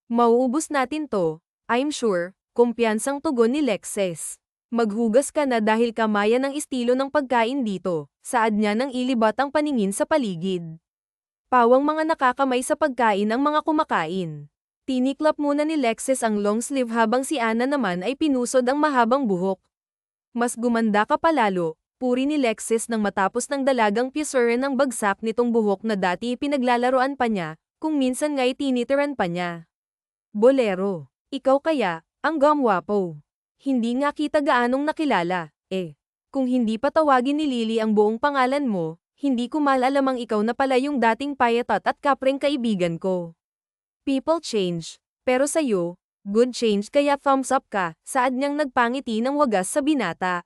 Mauubos natin to, I'm sure, kumpiyansang tugon ni Lexus. Maghugas ka na dahil kamaya ng estilo ng pagkain dito, saad niya nang ilibat ang paningin sa paligid. Pawang mga nakakamay sa pagkain ang mga kumakain. Tiniklap muna ni Lexus ang long sleeve habang si Anna naman ay pinusod ang mahabang buhok. Mas gumanda ka palalo, puri ni Lexus nang matapos ng dalagang pisurin ang bagsak nitong buhok na dati pinaglalaroan pa niya, kung minsan nga'y tinitiran pa niya. Bolero, ikaw kaya, ang gumwapo. Hindi nga kita gaanong nakilala, Kung hindi pa tawagin ni Lily ang buong pangalan mo, Hindi ko malalamang ikaw na pala yung dating payatot at kapreng kaibigan ko. People change. Pero sa'yo, good change kaya thumbs up ka, saad niyang nagpangiti ng wagas sa binata.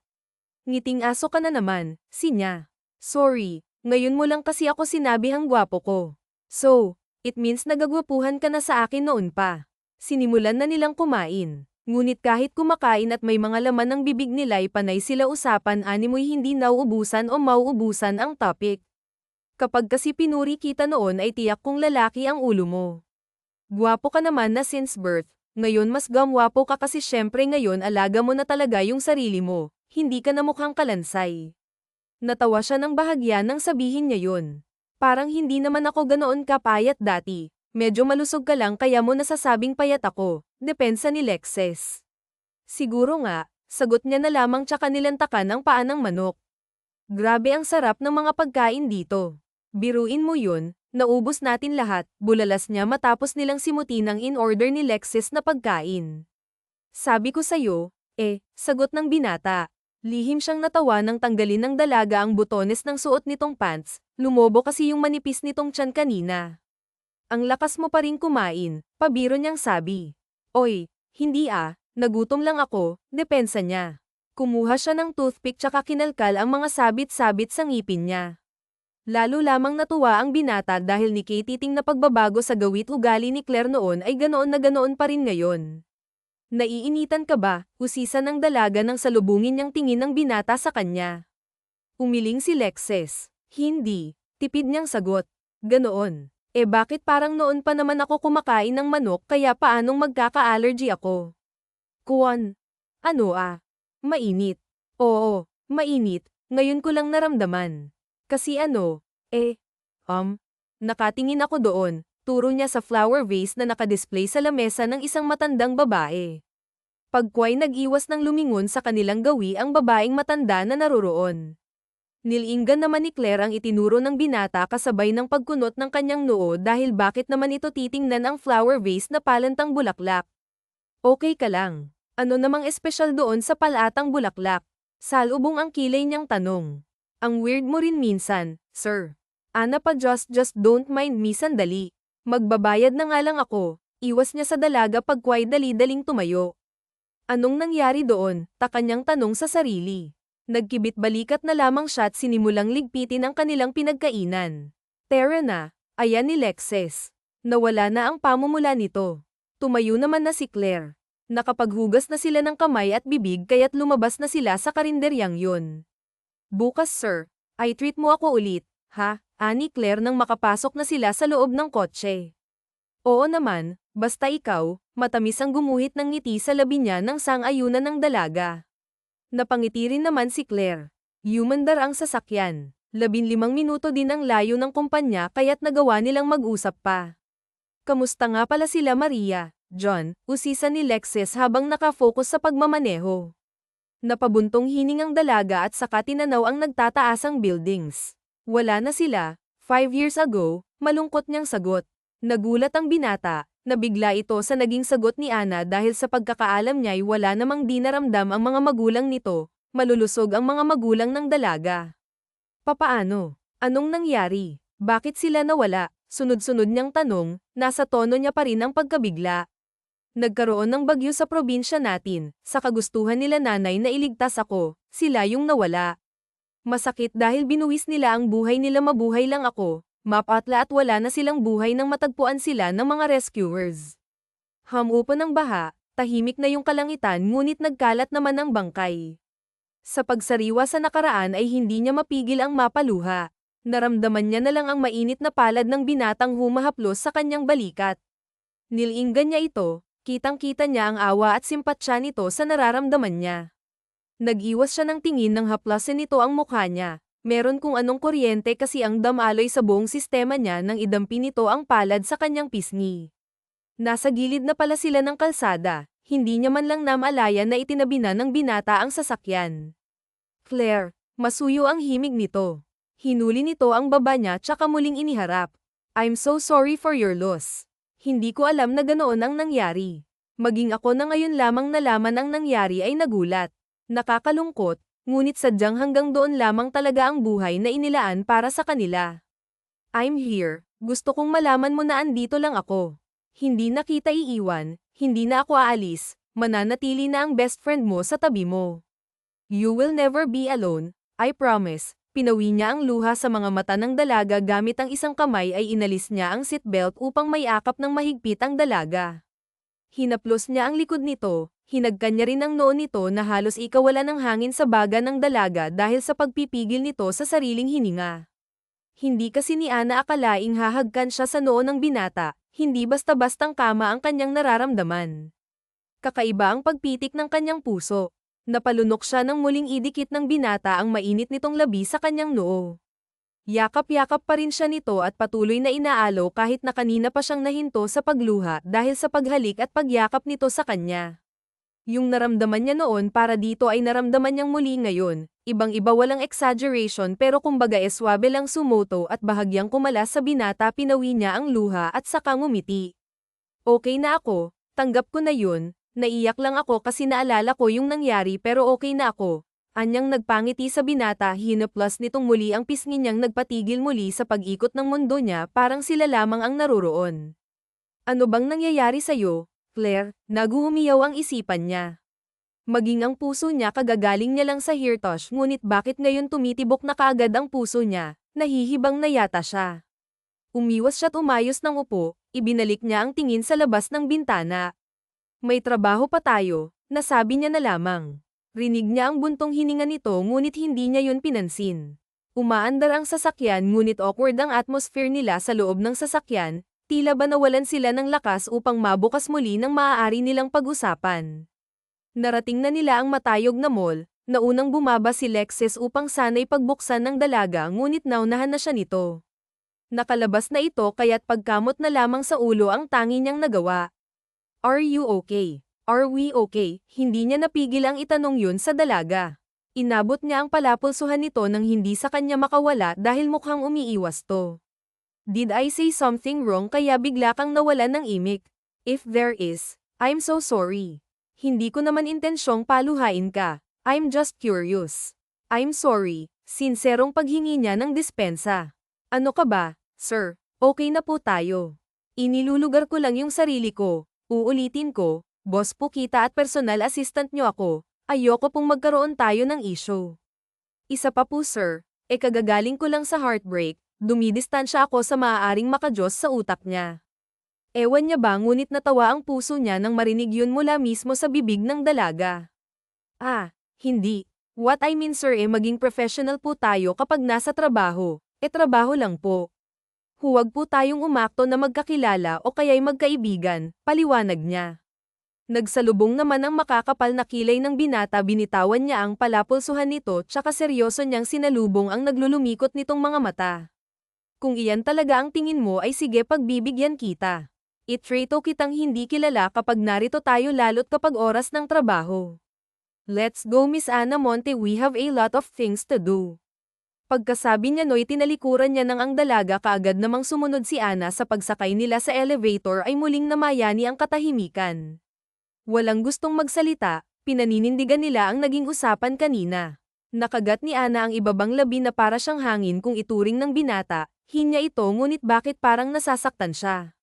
Ngiting aso ka na naman, sinya. Sorry, ngayon mo lang kasi ako sinabihang gwapo ko. So, it means nagagwapuhan ka na sa akin noon pa. Sinimulan na nilang kumain. Ngunit kahit kumakain at may mga laman ng bibig nila'y panay sila usapan animoy hindi nauubusan o mauubusan ang topic. Kapag kasi pinuri kita noon ay tiyak kong lalaki ang ulo mo. Gwapo ka naman na since birth, ngayon mas gamwapo ka kasi syempre ngayon alaga mo na talaga yung sarili mo, hindi ka na mukhang kalansay. Natawa siya ng bahagya nang sabihin niya yun. Parang hindi naman ako ganoon kapayat dati. Medyo malusog ka lang kaya mo nasasabing payat ako, depensa ni Lexes. Siguro nga, sagot niya na lamang tsaka nilantakan ang paa ng manok. Grabe ang sarap ng mga pagkain dito. Biruin mo yun, naubos natin lahat, bulalas niya matapos nilang simutin ang in-order ni Lexes na pagkain. Sabi ko sa'yo, sagot ng binata. Lihim siyang natawa nang tanggalin ng dalaga ang butones ng suot nitong pants, lumobo kasi yung manipis nitong tiyan kanina. Ang lakas mo pa rin kumain, pabiro niyang sabi. Oy, hindi nagutom lang ako, depensa niya. Kumuha siya ng toothpick tsaka kinalkal ang mga sabit-sabit sa ngipin niya. Lalo lamang natuwa ang binata dahil ni Kay titing na pagbabago sa gawit ugali ni Claire noon ay ganoon na ganoon pa rin ngayon. Naiinitan ka ba? Usisan ng dalaga nang salubungin niyang tingin ng binata sa kanya. Umiling si Lexes. Hindi, tipid niyang sagot. Ganoon. Bakit parang noon pa naman ako kumakain ng manok kaya paanong magkaka-allergy ako? Kuwan. Ano Mainit. Oo, mainit. Ngayon ko lang naramdaman. Kasi nakatingin ako doon, turo niya sa flower vase na nakadisplay sa lamesa ng isang matandang babae. Pagkway nag-iwas ng lumingon sa kanilang gawi ang babaeng matanda na naroroon. Nilinggan naman ni Claire ang itinuro ng binata kasabay ng pagkunot ng kanyang noo dahil bakit naman ito titingnan ang flower vase na palantang bulaklak. Okay ka lang. Ano namang espesyal doon sa palatang bulaklak? Salubong ang kilay niyang tanong. Ang weird mo rin minsan, sir. Ana pa just don't mind me sandali. Magbabayad na nga lang ako. Iwas niya sa dalaga pagkway dali-daling tumayo. Anong nangyari doon? Taka niyang tanong sa sarili. Nagkibit-balikat na lamang siya at sinimulang ligpitin ang kanilang pinagkainan. Tara na, ayan ni Lexes. Nawala na ang pamumula nito. Tumayo naman na si Claire. Nakapaghugas na sila ng kamay at bibig kaya't lumabas na sila sa karinderyang yun. Bukas sir, ay treat mo ako ulit, ha? Ani Claire nang makapasok na sila sa loob ng kotse. Oo naman, basta ikaw, matamis ang gumuhit ng ngiti sa labi niya ng sang-ayunan ng dalaga. Napangiti rin naman si Claire. Humandar ang sasakyan. 15 minuto din ang layo ng kumpanya kaya't nagawa nilang mag-usap pa. Kamusta nga pala sila Maria, John, usisan ni Lexes habang nakafocus sa pagmamaneho. Napabuntong hining ang dalaga at saka tinanaw ang nagtataasang buildings. Wala na sila, 5 years ago, malungkot niyang sagot. Nagulat ang binata. Nabigla ito sa naging sagot ni Ana dahil sa pagkakaalam niya'y wala namang di naramdam ang mga magulang nito, malulusog ang mga magulang ng dalaga. Papaano? Anong nangyari? Bakit sila nawala? Sunod-sunod niyang tanong, nasa tono niya pa rin ang pagkabigla. Nagkaroon ng bagyo sa probinsya natin, sa kagustuhan nila nanay na iligtas ako, sila yung nawala. Masakit dahil binuwis nila ang buhay nila mabuhay lang ako. Mapatla at wala na silang buhay nang matagpuan sila ng mga rescuers. Hamupan ng baha, tahimik na yung kalangitan ngunit nagkalat naman ang bangkay. Sa pagsariwa sa nakaraan ay hindi niya mapigil ang mapaluha. Naramdaman niya na lang ang mainit na palad ng binatang humahaplos sa kanyang balikat. Nilinggan niya ito, kitang-kita niya ang awa at simpatsya nito sa nararamdaman niya. Nag-iwas siya ng tingin nang haplasin nito ang mukha niya. Meron kung anong kuryente kasi ang damaloy sa buong sistema niya nang idampi nito ang palad sa kanyang pisngi. Nasa gilid na pala sila ng kalsada, hindi niya man lang namalayan na itinabi na ng binata ang sasakyan. Claire, masuyo ang himig nito. Hinuli nito ang baba niya tsaka muling iniharap. I'm so sorry for your loss. Hindi ko alam na ganoon ang nangyari. Maging ako na ngayon lamang nalaman ang nangyari ay nagulat. Nakakalungkot, ngunit sadyang hanggang doon lamang talaga ang buhay na inilaan para sa kanila. I'm here, gusto kong malaman mo na andito lang ako. Hindi na kita iiwan, hindi na ako aalis, mananatili na ang best friend mo sa tabi mo. You will never be alone, I promise. Pinawi niya ang luha sa mga mata ng dalaga gamit ang isang kamay ay inalis niya ang seatbelt upang maiakap ng mahigpit ang dalaga. Hinaplos niya ang likod nito, hinagkan niya rin ang noo nito na halos ikawala ng hangin sa baga ng dalaga dahil sa pagpipigil nito sa sariling hininga. Hindi kasi ni Ana akalaing hahagkan siya sa noo ng binata, hindi basta-bastang kama ang kanyang nararamdaman. Kakaiba ang pagpitik ng kanyang puso. Napalunok siya nang muling idikit ng binata ang mainit nitong labi sa kanyang noo. Yakap-yakap pa rin siya nito at patuloy na inaalo kahit na kanina pa siyang nahinto sa pagluha dahil sa paghalik at pagyakap nito sa kanya. Yung naramdaman niya noon para dito ay naramdaman niyang muli ngayon, ibang-iba walang exaggeration pero kumbaga swabe lang sumoto at bahagyang kumalas sa binata pinawi niya ang luha at saka ngumiti. Okay na ako, tanggap ko na yun. Naiyak lang ako kasi naalala ko yung nangyari pero okay na ako. Anyang nagpangiti sa binata hinaplas nitong muli ang pisngi niyang nagpatigil muli sa pag-ikot ng mundo niya parang sila lamang ang naroroon. Ano bang nangyayari sa'yo, Claire? Naguhumiyaw ang isipan niya. Maging ang puso niya kagagaling niya lang sa Hirtosh ngunit bakit ngayon tumitibok na kaagad ang puso niya, nahihibang na yata siya. Umiwas siya't umayos ng upo, ibinalik niya ang tingin sa labas ng bintana. May trabaho pa tayo, nasabi niya na lamang. Rinig niya ang buntong hininga nito ngunit hindi niya yun pinansin. Umaandar ang sasakyan ngunit awkward ang atmosphere nila sa loob ng sasakyan, tila ba nawalan sila ng lakas upang mabukas muli ng maaari nilang pag-usapan. Narating na nila ang matayog na mall, naunang bumaba si Lexis upang sana'y pagbuksan ng dalaga ngunit naunahan na siya nito. Nakalabas na ito kaya't pagkamot na lamang sa ulo ang tangi niyang nagawa. Are you okay? Are we okay? Hindi niya napigil ang itanong yun sa dalaga. Inabot niya ang palapulsuhan nito nang hindi sa kanya makawala dahil mukhang umiiwas to. Did I say something wrong kaya bigla kang nawalan ng imik? If there is, I'm so sorry. Hindi ko naman intensyong paluhain ka. I'm just curious. I'm sorry. Sinserong paghingi niya ng dispensa. Ano ka ba, sir? Okay na po tayo. Inilulugar ko lang yung sarili ko. Uulitin ko, boss po kita at personal assistant nyo ako, ayoko pong magkaroon tayo ng issue. Isa pa po sir, kagagaling ko lang sa heartbreak, dumidistansya ako sa maaaring makajos sa utak niya. Ewan niya ba ngunit natawa ang puso niya nang marinig yun mula mismo sa bibig ng dalaga. Ah, hindi. What I mean sir maging professional po tayo kapag nasa trabaho, trabaho lang po. Huwag po tayong umakto na magkakilala o kaya'y magkaibigan, paliwanag niya. Nagsalubong naman ang makakapal na kilay ng binata binitawan niya ang palapulsuhan nito tsaka seryoso niyang sinalubong ang naglulumikot nitong mga mata. Kung iyan talaga ang tingin mo ay sige pagbibigyan kita. Itreto kitang hindi kilala kapag narito tayo lalo't kapag oras ng trabaho. Let's go Miss Ana Monte we have a lot of things to do. Pagkasabi niya no'y tinalikuran niya ng ang dalaga kaagad namang sumunod si Ana sa pagsakay nila sa elevator ay muling namayani ang katahimikan. Walang gustong magsalita, pinaninindigan nila ang naging usapan kanina. Nakagat ni Ana ang ibabang labi na para siyang hangin kung ituring ng binata, hinya ito ngunit bakit parang nasasaktan siya?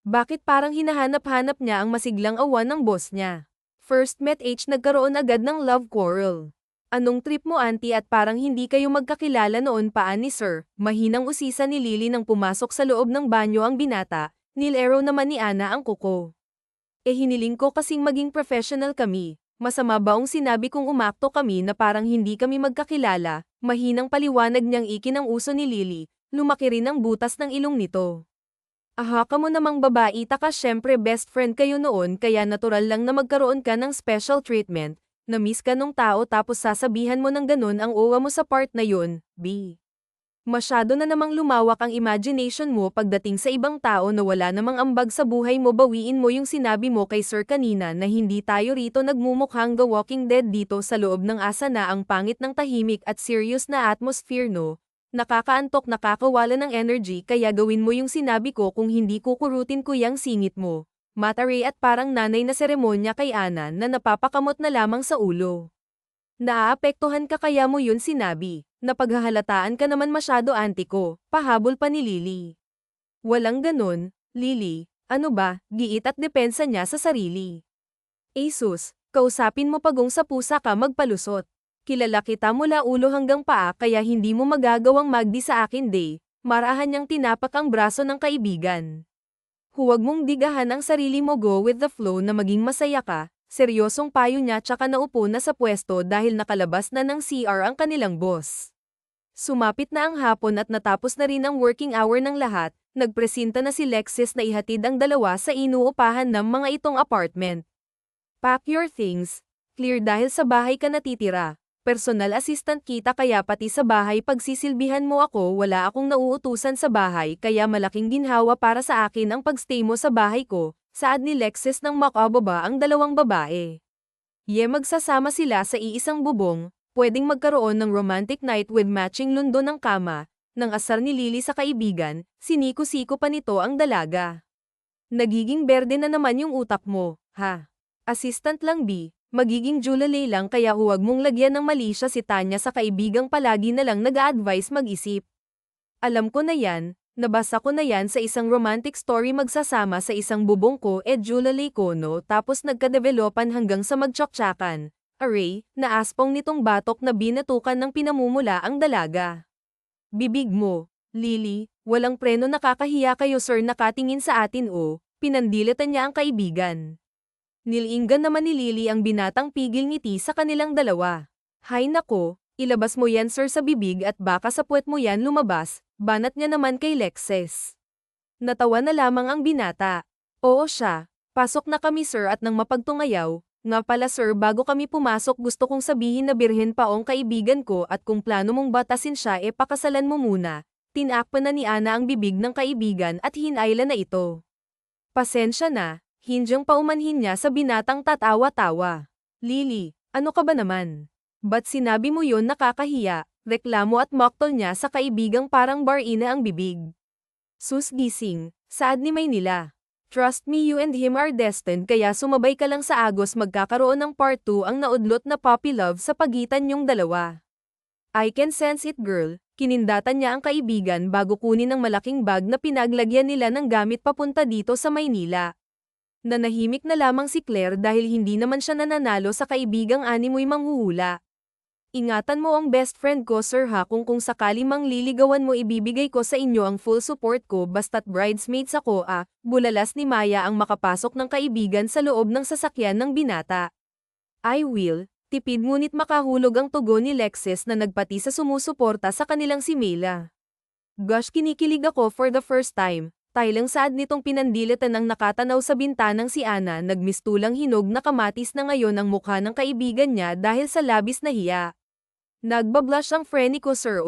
Bakit parang hinahanap-hanap niya ang masiglang awan ng boss niya? First met nagkaroon agad ng love quarrel. Anong trip mo auntie at parang hindi kayo magkakilala noon pa ni sir? Mahinang usisa ni Lily nang pumasok sa loob ng banyo ang binata, nilero naman ni Ana ang kuko. Hiniling ko kasing maging professional kami, masama baong sinabi kong umakto kami na parang hindi kami magkakilala, mahinang paliwanag niyang ikin ang uso ni Lily, lumaki rin ang butas ng ilong nito. Aha ka mo namang babaita ka syempre best friend kayo noon kaya natural lang na magkaroon ka ng special treatment. Na-miss ka nung tao tapos sasabihan mo ng ganun ang owa mo sa part na yun, B. Masyado na namang lumawak ang imagination mo pagdating sa ibang tao na wala namang ambag sa buhay mo bawiin mo yung sinabi mo kay sir kanina na hindi tayo rito nagmumukhang The Walking Dead dito sa loob ng asa na ang pangit ng tahimik at serious na atmosphere no. Nakakaantok nakakawala ng energy kaya gawin mo yung sinabi ko kung hindi kukurutin ko yang singit mo. Matare at parang nanay na seremonya kay Ana na napapakamot na lamang sa ulo. Naaapektuhan ka kaya mo yun sinabi. Napaghahalataan ka naman masyado antiko, pahabol pa ni Lily. Walang ganun, Lily, ano ba, giit at depensa niya sa sarili. Asus, kausapin mo pagong sa pusa ka magpalusot. Kilala kita mula ulo hanggang paa kaya hindi mo magagawang magdi sa akin day, marahan niyang tinapak ang braso ng kaibigan. Huwag mong digahan ang sarili mo, go with the flow na maging masaya ka, seryosong payo niya tsaka naupo na sa pwesto dahil nakalabas na ng CR ang kanilang boss. Sumapit na ang hapon at natapos na rin ang working hour ng lahat, nagpresenta na si Lexis na ihatid ang dalawa sa inuupahan ng mga itong apartment. Pack your things, clear dahil sa bahay ka natitira. Personal assistant kita kaya pati sa bahay pagsisilbihan mo ako, wala akong nauutusan sa bahay kaya malaking ginhawa para sa akin ang pagstay mo sa bahay ko, saad ni Lexis nang makababa ang dalawang babae. Magsasama sila sa iisang bubong, pwedeng magkaroon ng romantic night with matching lundo ng kama, nang asar ni Lily sa kaibigan, siniko-siko pa nito ang dalaga. Nagiging berde na naman yung utak mo, ha? Assistant lang B, magiging Julalay lang kaya huwag mong lagyan ng mali siya si Tanya sa kaibigang palagi na lang nag-a-advise mag-isip. Alam ko na yan, nabasa ko na yan sa isang romantic story magsasama sa isang bubong ko Julalay Kono tapos nagkadevelopan hanggang sa magtsaktsakan. Aray, naaspong nitong batok na binatukan ng pinamumula ang dalaga. Bibig mo, Lily, walang preno, nakakahiya kayo sir, nakatingin sa atin pinandilatan niya ang kaibigan. Nilinggan naman ni Lily ang binatang pigil ngiti sa kanilang dalawa. Hay nako, ilabas mo yan sir sa bibig at baka sa puwet mo yan lumabas, banat niya naman kay Lexis. Natawa na lamang ang binata. Oo siya, pasok na kami sir at nang mapagtungayaw. Nga pala sir, bago kami pumasok gusto kong sabihin na birhen pa ang kaibigan ko at kung plano mong batasin siya pakasalan mo muna. Tinakpan na ni Ana ang bibig ng kaibigan at hinayla na ito. Pasensya na, hindyang paumanhin niya sa binatang tatawa-tawa. Lily, ano ka ba naman? Ba't sinabi mo yon, nakakahiya? Reklamo at moktol niya sa kaibigang parang barina ang bibig. Sus gising, saad ni Maynila. Trust me, you and him are destined kaya sumabay ka lang sa agos, magkakaroon ng part 2 ang naudlot na puppy love sa pagitan niyong dalawa. I can sense it girl, kinindatan niya ang kaibigan bago kunin ang malaking bag na pinaglagyan nila ng gamit papunta dito sa Maynila. Nanahimik na lamang si Claire dahil hindi naman siya nananalo sa kaibigang animoy manghuhula. Ingatan mo ang best friend ko sir ha, kung sakali mang liligawan mo ibibigay ko sa inyo ang full support ko basta't bridesmaids ako bulalas ni Maya ang makapasok ng kaibigan sa loob ng sasakyan ng binata. I will, tipid ngunit makahulog ang tugon ni Lexis na nagpati sa sumusuporta sa kanilang si Mela. Gosh, kinikilig ako for the first time. Taylang saad nitong pinandilatan ng nakatanaw sa bintanang si Ana, nagmistulang hinog na kamatis na ngayon ang mukha ng kaibigan niya dahil sa labis na hiya. Nagbablush ang friend ko sir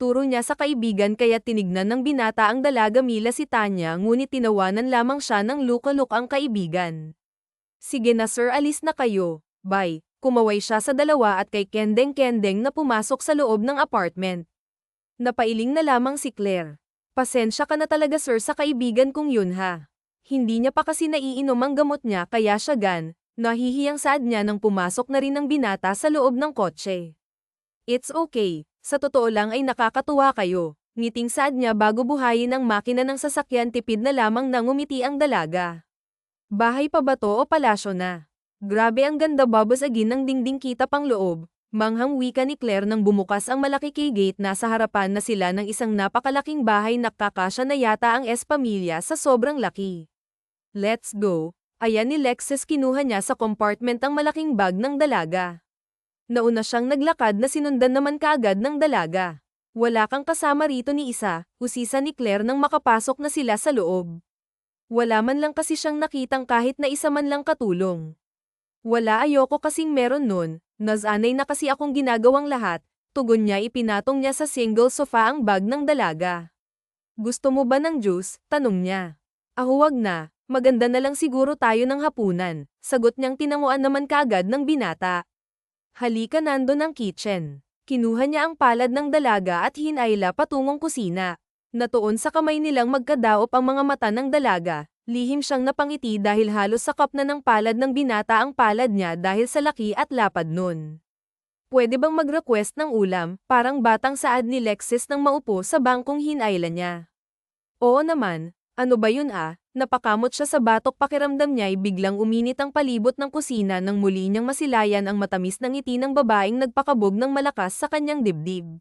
turo niya sa kaibigan kaya tinignan ng binata ang dalaga Mila si Tanya ngunit tinawanan lamang siya ng luka-look ang kaibigan. Sige na sir, alis na kayo, bye, kumaway siya sa dalawa at kay Kendeng-Kendeng na pumasok sa loob ng apartment. Napailing na lamang si Claire. Pasensya ka na talaga sir sa kaibigan kong yun ha. Hindi niya pa kasi naiinom ang gamot niya kaya siya nahihiyang saad niya nang pumasok na rin ang binata sa loob ng kotse. It's okay, sa totoo lang ay nakakatuwa kayo, ngiting saad niya bago buhayin ang makina ng sasakyan, tipid na lamang nang ngumiti ang dalaga. Bahay pa ba to o palasyo na? Grabe ang ganda, babasagin ng dingding, kita pang loob, manghang wika ni Claire nang bumukas ang malaki key gate. Nasa harapan na sila ng isang napakalaking bahay, nakakasya na yata ang pamilya sa sobrang laki. Let's go, ayan ni Lexis, kinuha niya sa compartment ang malaking bag ng dalaga. Nauna siyang naglakad na sinundan naman kaagad ng dalaga. Wala kang kasama rito ni isa, usisa ni Claire nang makapasok na sila sa loob. Wala man lang kasi siyang nakitang kahit na isa man lang katulong. Wala, ayoko kasing meron nun, nasanay na kasi akong ginagawang lahat, tugon niya. Ipinatong niya sa single sofa ang bag ng dalaga. Gusto mo ba ng juice? Tanong niya. Huwag na, maganda na lang siguro tayo ng hapunan, sagot niyang tinanguan naman kaagad ng binata. Halika, nandun ang kitchen. Kinuha niya ang palad ng dalaga at hinayla patungong kusina. Natuon sa kamay nilang magkadaop ang mga mata ng dalaga, lihim siyang napangiti dahil halos sakap na ng palad ng binata ang palad niya dahil sa laki at lapad nun. Pwede bang mag-request ng ulam, parang batang saad ni Lexis nang maupo sa bangkong hinayla niya. Oo naman, ano ba yun napakamot siya sa batok pakiramdam niya'y biglang uminit ang palibot ng kusina nang muli niyang masilayan ang matamis na ngiti ng babaeng nagpakabog ng malakas sa kanyang dibdib.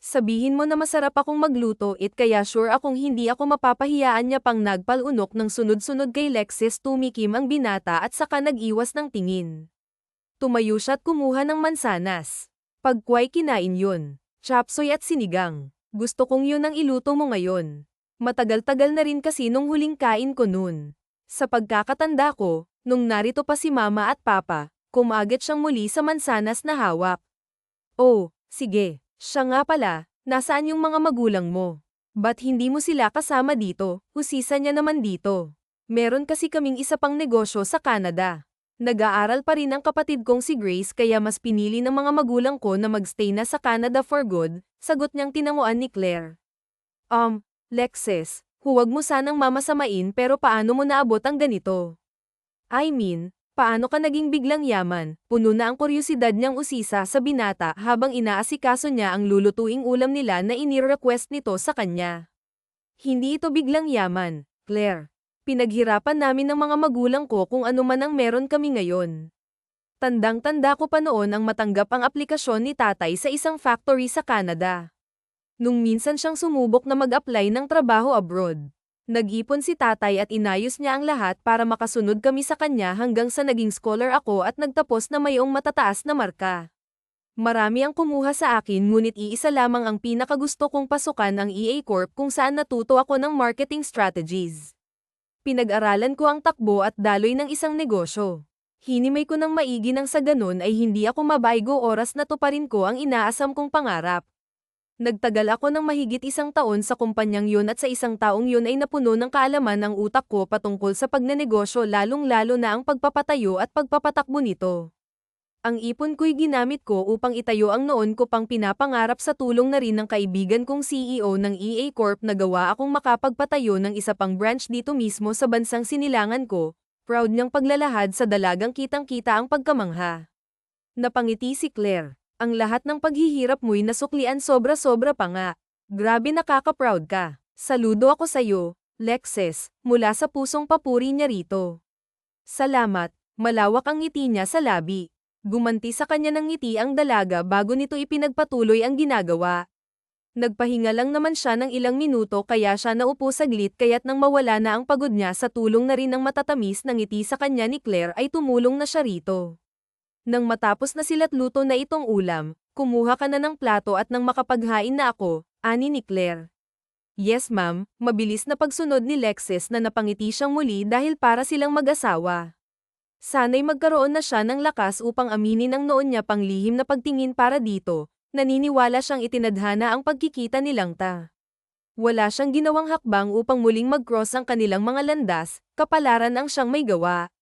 Sabihin mo na masarap akong magluto kaya sure akong hindi ako mapapahiyaan niya pang nagpalunok ng sunod-sunod kay Lexis tumikim ang binata at saka nag-iwas ng tingin. Tumayo siya at kumuha ng mansanas. Pagkway kinain yun. Chapsoy at sinigang. Gusto kong yun ang iluto mo ngayon. Matagal-tagal na rin kasi nung huling kain ko nun. Sa pagkakatanda ko, nung narito pa si mama at papa, kumagat siyang muli sa mansanas na hawak. Oh, sige. Siya nga pala, nasaan yung mga magulang mo? Ba't hindi mo sila kasama dito? Husisa niya naman dito. Meron kasi kaming isa pang negosyo sa Canada. Nag-aaral pa rin ang kapatid kong si Grace kaya mas pinili ng mga magulang ko na magstay na sa Canada for good, sagot niyang tinanguan ni Claire. Lexis, huwag mo sanang mamasamain pero paano mo naabot ang ganito? I mean, paano ka naging biglang yaman? Puno na ang kuryusidad niyang usisa sa binata habang inaasikaso niya ang lulutuing ulam nila na ini-request nito sa kanya. Hindi ito biglang yaman, Claire. Pinaghirapan namin ng mga magulang ko kung ano man ang meron kami ngayon. Tandang-tanda ko pa noon ang matanggap ang aplikasyon ni tatay sa isang factory sa Canada. Nung minsan siyang sumubok na mag-apply ng trabaho abroad. Nag-ipon si tatay at inayos niya ang lahat para makasunod kami sa kanya hanggang sa naging scholar ako at nagtapos na mayong matataas na marka. Marami ang kumuha sa akin ngunit iisa lamang ang pinakagusto kong pasukan ang EA Corp kung saan natuto ako ng marketing strategies. Pinag-aralan ko ang takbo at daloy ng isang negosyo. Hinimay ko ng maigi nang sa ganun ay hindi ako mabaygo oras na tuparin ko ang inaasam kong pangarap. Nagtagal ako ng mahigit 1 taon sa kumpanyang yun at sa 1 taong yun ay napuno ng kaalaman ang utak ko patungkol sa pagnenegosyo lalong-lalo na ang pagpapatayo at pagpapatakbo nito. Ang ipon ko'y ginamit ko upang itayo ang noon ko pang pinapangarap sa tulong na rin ng kaibigan kong CEO ng EA Corp na gawa akong makapagpatayo ng isa pang branch dito mismo sa bansang sinilangan ko, proud niyang paglalahad sa dalagang kitang-kita ang pagkamangha. Napangiti si Claire. Ang lahat ng paghihirap mo'y nasuklian sobra-sobra pa nga. Grabe nakaka-proud ka. Saludo ako sa'yo, Lexis, mula sa pusong papuri niya rito. Salamat, malawak ang ngiti niya sa labi. Gumanti sa kanya ng ngiti ang dalaga bago nito ipinagpatuloy ang ginagawa. Nagpahinga lang naman siya ng ilang minuto kaya siya naupo saglit kaya't nang mawala na ang pagod niya sa tulong na rin ng matatamis na ngiti sa kanya ni Claire ay tumulong na siya rito. Nang matapos na sila't luto na itong ulam, kumuha ka na ng plato at nang makapaghain na ako, ani ni Claire. Yes ma'am, mabilis na pagsunod ni Lexis na napangiti siyang muli dahil para silang mag-asawa. Sana'y magkaroon na siya ng lakas upang aminin ang noon niya pang lihim na pagtingin para dito, naniniwala siyang itinadhana ang pagkikita nilang ta. Wala siyang ginawang hakbang upang muling mag-cross ang kanilang mga landas, kapalaran ang siyang may gawa.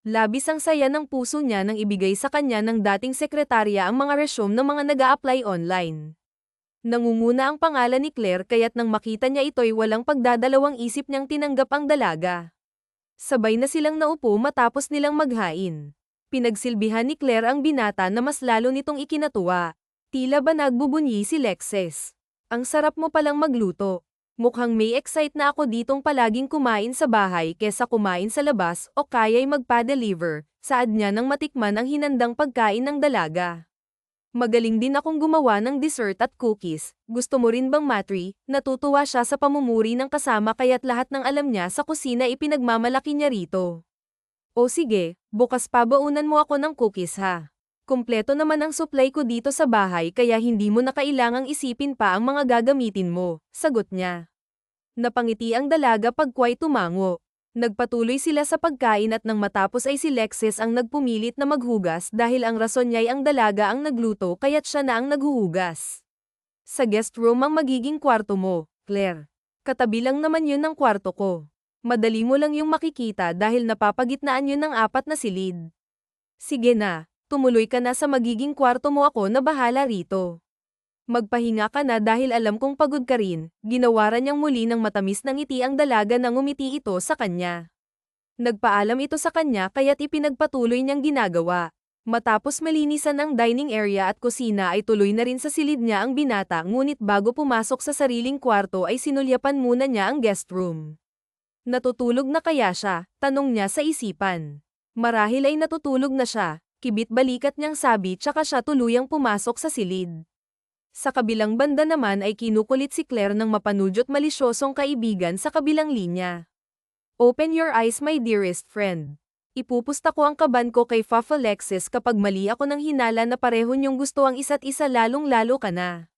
Labis ang saya ng puso niya nang ibigay sa kanya ng dating sekretarya ang mga resume ng mga nag-a-apply online. Nangunguna ang pangalan ni Claire kaya't nang makita niya ito'y walang pagdadalawang isip niyang tinanggap ang dalaga. Sabay na silang naupo matapos nilang maghain. Pinagsilbihan ni Claire ang binata na mas lalo nitong ikinatuwa. Tila ba nagbubunyi si Lexis. Ang sarap mo palang magluto. Mukhang may excite na ako ditong palaging kumain sa bahay kesa kumain sa labas o kaya'y magpa-deliver, saad niya nang matikman ang hinandang pagkain ng dalaga. Magaling din akong gumawa ng dessert at cookies. Gusto mo rin bang Matri? Natutuwa siya sa pamumuri ng kasama kaya't lahat ng alam niya sa kusina ipinagmamalaki niya rito. O sige, bukas pabaunan mo ako ng cookies ha. Kumpleto naman ang supply ko dito sa bahay kaya hindi mo na kailangang isipin pa ang mga gagamitin mo, sagot niya. Napangiti ang dalaga pagkway tumango. Nagpatuloy sila sa pagkain at nang matapos ay si Lexis ang nagpumilit na maghugas dahil ang rason niya'y ang dalaga ang nagluto kaya't siya na ang naghuhugas. Sa guest room ang magiging kwarto mo, Claire. Katabi lang naman yun ng kwarto ko. Madali mo lang yung makikita dahil napapagitnaan yun ng 4 na silid. Sige na, tumuloy ka na sa magiging kwarto mo ako na bahala rito. Magpahinga ka na dahil alam kong pagod ka rin, ginawaran niyang muli ng matamis na ngiti ang dalaga nang ngumiti ito sa kanya. Nagpaalam ito sa kanya kaya't ipinagpatuloy niyang ginagawa. Matapos malinisan ang dining area at kusina ay tuloy na rin sa silid niya ang binata ngunit bago pumasok sa sariling kwarto ay sinulyapan muna niya ang guest room. Natutulog na kaya siya? Tanong niya sa isipan. Marahil ay natutulog na siya, kibit balikat niyang sabi tsaka siya tuluyang pumasok sa silid. Sa kabilang banda naman ay kinukulit si Claire ng mapanudyot malisyosong kaibigan sa kabilang linya. Open your eyes my dearest friend. Ipupusta ko ang kaban ko kay Papa Alexis kapag mali ako ng hinala na pareho niyong gusto ang isa't isa lalong-lalo ka na.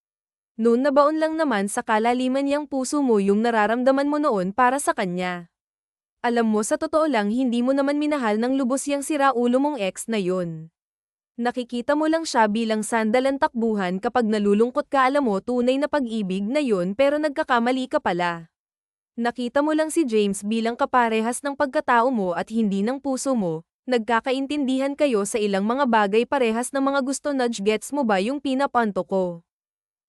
Noon nabaon lang naman sa kalaliman niyang puso mo yung nararamdaman mo noon para sa kanya. Alam mo sa totoo lang hindi mo naman minahal ng lubos yang siraulo mong ex na yun. Nakikita mo lang siya bilang sandalan takbuhan kapag nalulungkot ka alam mo tunay na pag-ibig na yun pero nagkakamali ka pala. Nakita mo lang si James bilang kaparehas ng pagkatao mo at hindi ng puso mo, nagkakaintindihan kayo sa ilang mga bagay parehas ng mga gusto nudge gets mo ba yung pinapanto ko?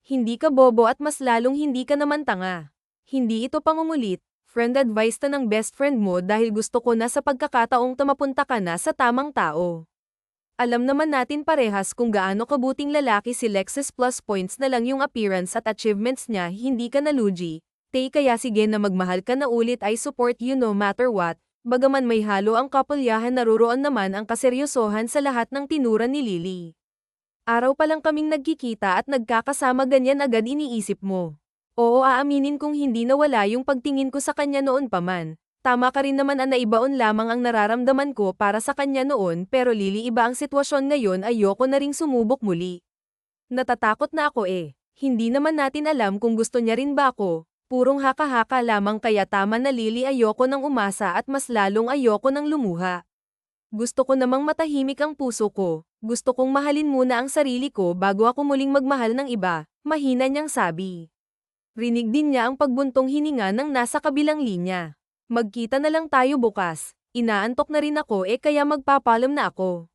Hindi ka bobo at mas lalong hindi ka naman tanga. Hindi ito pangungulit, friend advice ta ng best friend mo dahil gusto ko na sa pagkakataong mapunta ka na sa tamang tao. Alam naman natin parehas kung gaano kabuting lalaki si Lexus plus points na lang yung appearance at achievements niya hindi ka nalugi, kaya sige na magmahal ka na ulit I support you no matter what, bagaman may halo ang kapulyahan naruroon naman ang kaseryosohan sa lahat ng tinura ni Lily. Araw pa lang kaming nagkikita at nagkakasama ganyan agad iniisip mo. Oo aaminin kong hindi nawala yung pagtingin ko sa kanya noon pa man. Tama ka rin naman na naibaon lamang ang nararamdaman ko para sa kanya noon pero Lily iba ang sitwasyon ngayon ayoko na ring sumubok muli. Natatakot na ako Hindi naman natin alam kung gusto niya rin ba ako. Purong haka-haka lamang kaya tama na Lily ayoko nang umasa at mas lalong ayoko nang lumuha. Gusto ko namang matahimik ang puso ko, gusto kong mahalin muna ang sarili ko bago ako muling magmahal ng iba, mahina niyang sabi. Rinig din niya ang pagbuntong hininga ng nasa kabilang linya. Magkita na lang tayo bukas, inaantok na rin ako kaya magpapalam na ako.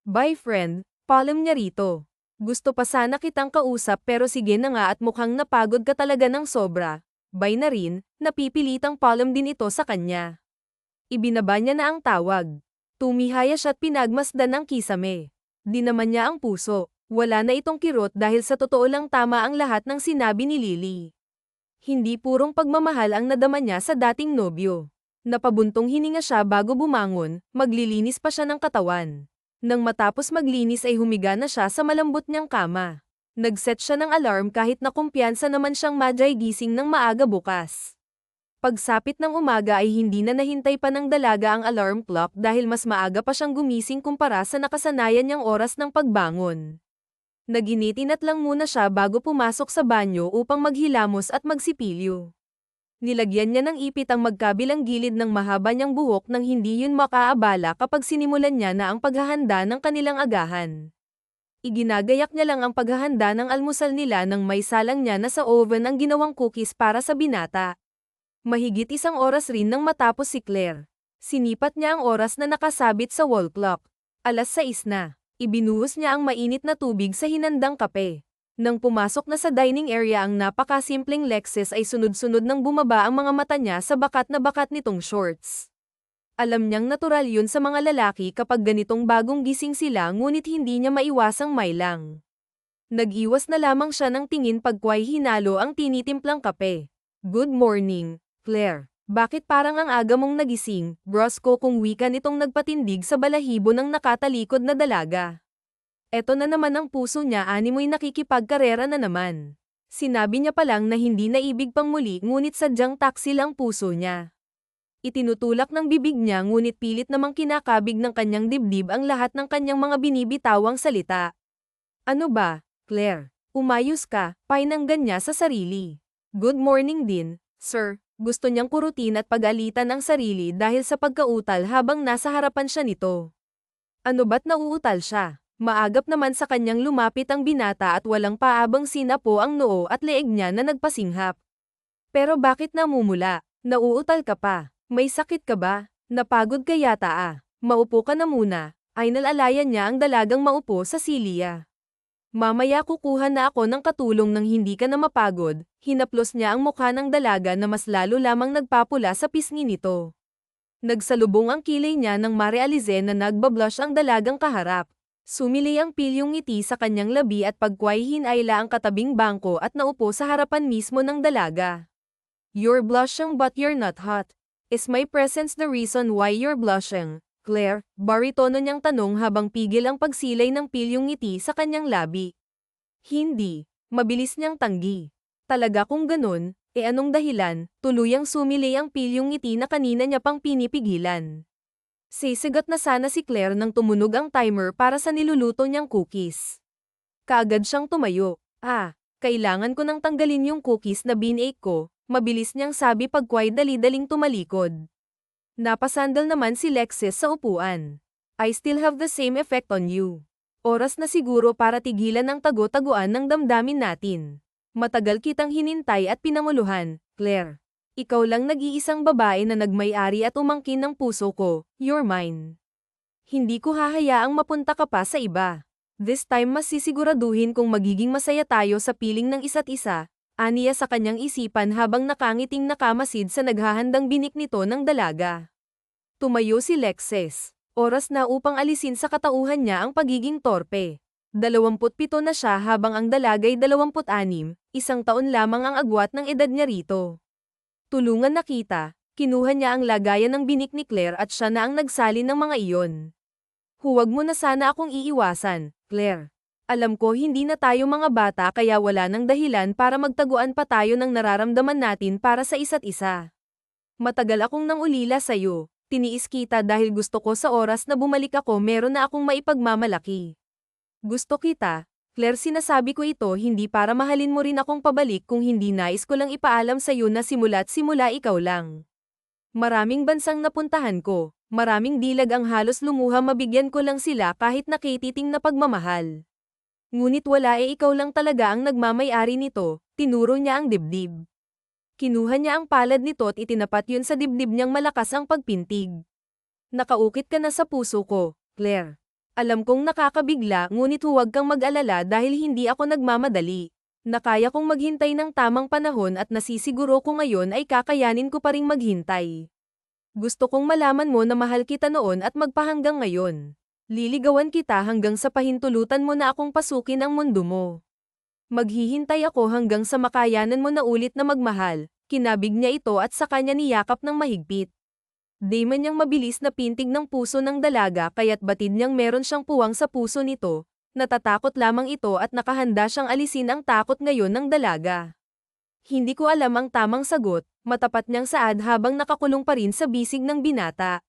Bye friend, palam niya rito. Gusto pa sana kitang kausap pero sige na nga at mukhang napagod ka talaga ng sobra. Bye na rin, napipilitang palam din ito sa kanya. Ibinaba niya na ang tawag. Tumihaya siya't pinagmasdan ang kisame. Di naman niya ang puso. Wala na itong kirot dahil sa totoo lang tama ang lahat ng sinabi ni Lily. Hindi purong pagmamahal ang nadama niya sa dating nobyo. Napabuntong hininga siya bago bumangon, maglilinis pa siya ng katawan. Nang matapos maglinis ay humiga na siya sa malambot niyang kama. Nagset siya ng alarm kahit na kumpiyansa naman siyang madyay gising ng maaga bukas. Pagsapit ng umaga ay hindi na nahintay pa ng dalaga ang alarm clock dahil mas maaga pa siyang gumising kumpara sa nakasanayan niyang oras ng pagbangon. Naginitinat lang muna siya bago pumasok sa banyo upang maghilamos at magsipilyo. Nilagyan niya ng ipit ang magkabilang gilid ng mahaba niyang buhok nang hindi yun makaabala kapag sinimulan niya na ang paghahanda ng kanilang agahan. Iginagayak niya lang ang paghahanda ng almusal nila nang may salang niya na sa oven ang ginawang cookies para sa binata. Mahigit isang oras rin nang matapos si Claire. Sinipat niya ang oras na nakasabit sa wall clock. 6:00 na. Ibinuhos niya ang mainit na tubig sa hinandang kape. Nang pumasok na sa dining area ang napakasimpleng Lexus ay sunod-sunod nang bumaba ang mga mata niya sa bakat na bakat nitong shorts. Alam niyang natural yun sa mga lalaki kapag ganitong bagong gising sila ngunit hindi niya maiwasang mailang. Nag-iwas na lamang siya ng tingin pagkway hinalo ang tinitimplang kape. Good morning, Claire. Bakit parang ang aga mong nagising, brusco kung wika nitong nagpatindig sa balahibo ng nakatalikod na dalaga. Eto na naman ang puso niya animoy nakikipagkarera na naman. Sinabi niya pa lang na hindi naibig pang muli ngunit sadyang taksil ang puso niya. Itinutulak ng bibig niya ngunit pilit namang kinakabig ng kanyang dibdib ang lahat ng kanyang mga binibitawang salita. Ano ba, Claire? Umayos ka, painanggan niya sa sarili. Good morning din, sir. Gusto niyang kurutin at pag-alitan ang sarili dahil sa pagkautal habang nasa harapan siya nito. Ano ba't nauutal siya? Maagap naman sa kanyang lumapit ang binata at walang paabang sinapo ang noo at leeg niya na nagpasinghap. Pero bakit namumula? Nauutal ka pa? May sakit ka ba? Napagod ka yata Maupo ka na muna. Ay nalalayan niya ang dalagang maupo sa silya. Mamaya kukuha na ako ng katulong nang hindi ka na mapagod, hinaplos niya ang mukha ng dalaga na mas lalo lamang nagpapula sa pisngi nito. Nagsalubong ang kilay niya nang marealize na nagbablush ang dalagang kaharap. Sumili ang pilyong ngiti sa kanyang labi at pagkway hinayla ang katabing bangko at naupo sa harapan mismo ng dalaga. You're blushing but you're not hot. Is my presence the reason why you're blushing, Claire? Baritono niyang tanong habang pigil ang pagsilay ng pilyong ngiti sa kanyang labi. Hindi. Mabilis niyang tanggi. Talaga kung ganun, anong dahilan? Tuluyang sumili ang pilyong ngiti na kanina niya pang pinipigilan. Sisigat na sana si Claire nang tumunog ang timer para sa niluluto niyang cookies. Kaagad siyang tumayo. Kailangan ko nang tanggalin yung cookies na binake ko, mabilis niyang sabi pagkway dali-daling tumalikod. Napasandal naman si Lexis sa upuan. I still have the same effect on you. Oras na siguro para tigilan ang tago-taguan ng damdamin natin. Matagal kitang hinintay at pinanguluhan, Claire. Ikaw lang nag-iisang babae na nagmay-ari at umangkin ng puso ko, you're mine. Hindi ko hahayaang mapunta ka pa sa iba. This time mas sisiguraduhin kung magiging masaya tayo sa piling ng isa't isa, aniya sa kanyang isipan habang nakangiting nakamasid sa naghahandang binik nito ng dalaga. Tumayo si Lexis. Oras na upang alisin sa katauhan niya ang pagiging torpe. 27 na siya habang ang dalaga'y 26, isang taon lamang ang agwat ng edad niya rito. Tulungan na kita, kinuha niya ang lagayan ng binik ni Claire at siya na ang nagsalin ng mga iyon. Huwag mo na sana akong iiwasan, Claire. Alam ko hindi na tayo mga bata kaya wala nang dahilan para magtaguan pa tayo ng nararamdaman natin para sa isa't isa. Matagal akong nang ulila sa'yo. Tiniis kita dahil gusto ko sa oras na bumalik ako meron na akong maipagmamalaki. Gusto kita, Claire, sinasabi ko ito hindi para mahalin mo rin akong pabalik kung hindi nais ko lang ipaalam sa'yo na simula't simula ikaw lang. Maraming bansang napuntahan ko, maraming dilag ang halos lumuha mabigyan ko lang sila kahit nakititing na pagmamahal. Ngunit wala ikaw lang talaga ang nagmamay-ari nito, tinuro niya ang dibdib. Kinuha niya ang palad nito at itinapat yun sa dibdib niyang malakas ang pagpintig. Nakaukit ka na sa puso ko, Claire. Alam kong nakakabigla ngunit huwag kang mag-alala dahil hindi ako nagmamadali. Nakaya kong maghintay ng tamang panahon at nasisiguro ko ngayon ay kakayanin ko pa ring maghintay. Gusto kong malaman mo na mahal kita noon at magpahanggang ngayon. Liligawan kita hanggang sa pahintulutan mo na akong pasukin ang mundo mo. Maghihintay ako hanggang sa makayanan mo na ulit na magmahal, kinabig niya ito at sa kanya niyakap ng mahigpit. Di man niyang mabilis na pintig ng puso ng dalaga kaya't batid niyang meron siyang puwang sa puso nito, natatakot lamang ito at nakahanda siyang alisin ang takot ngayon ng dalaga. Hindi ko alam ang tamang sagot, matapat niyang saad habang nakakulong pa rin sa bisig ng binata.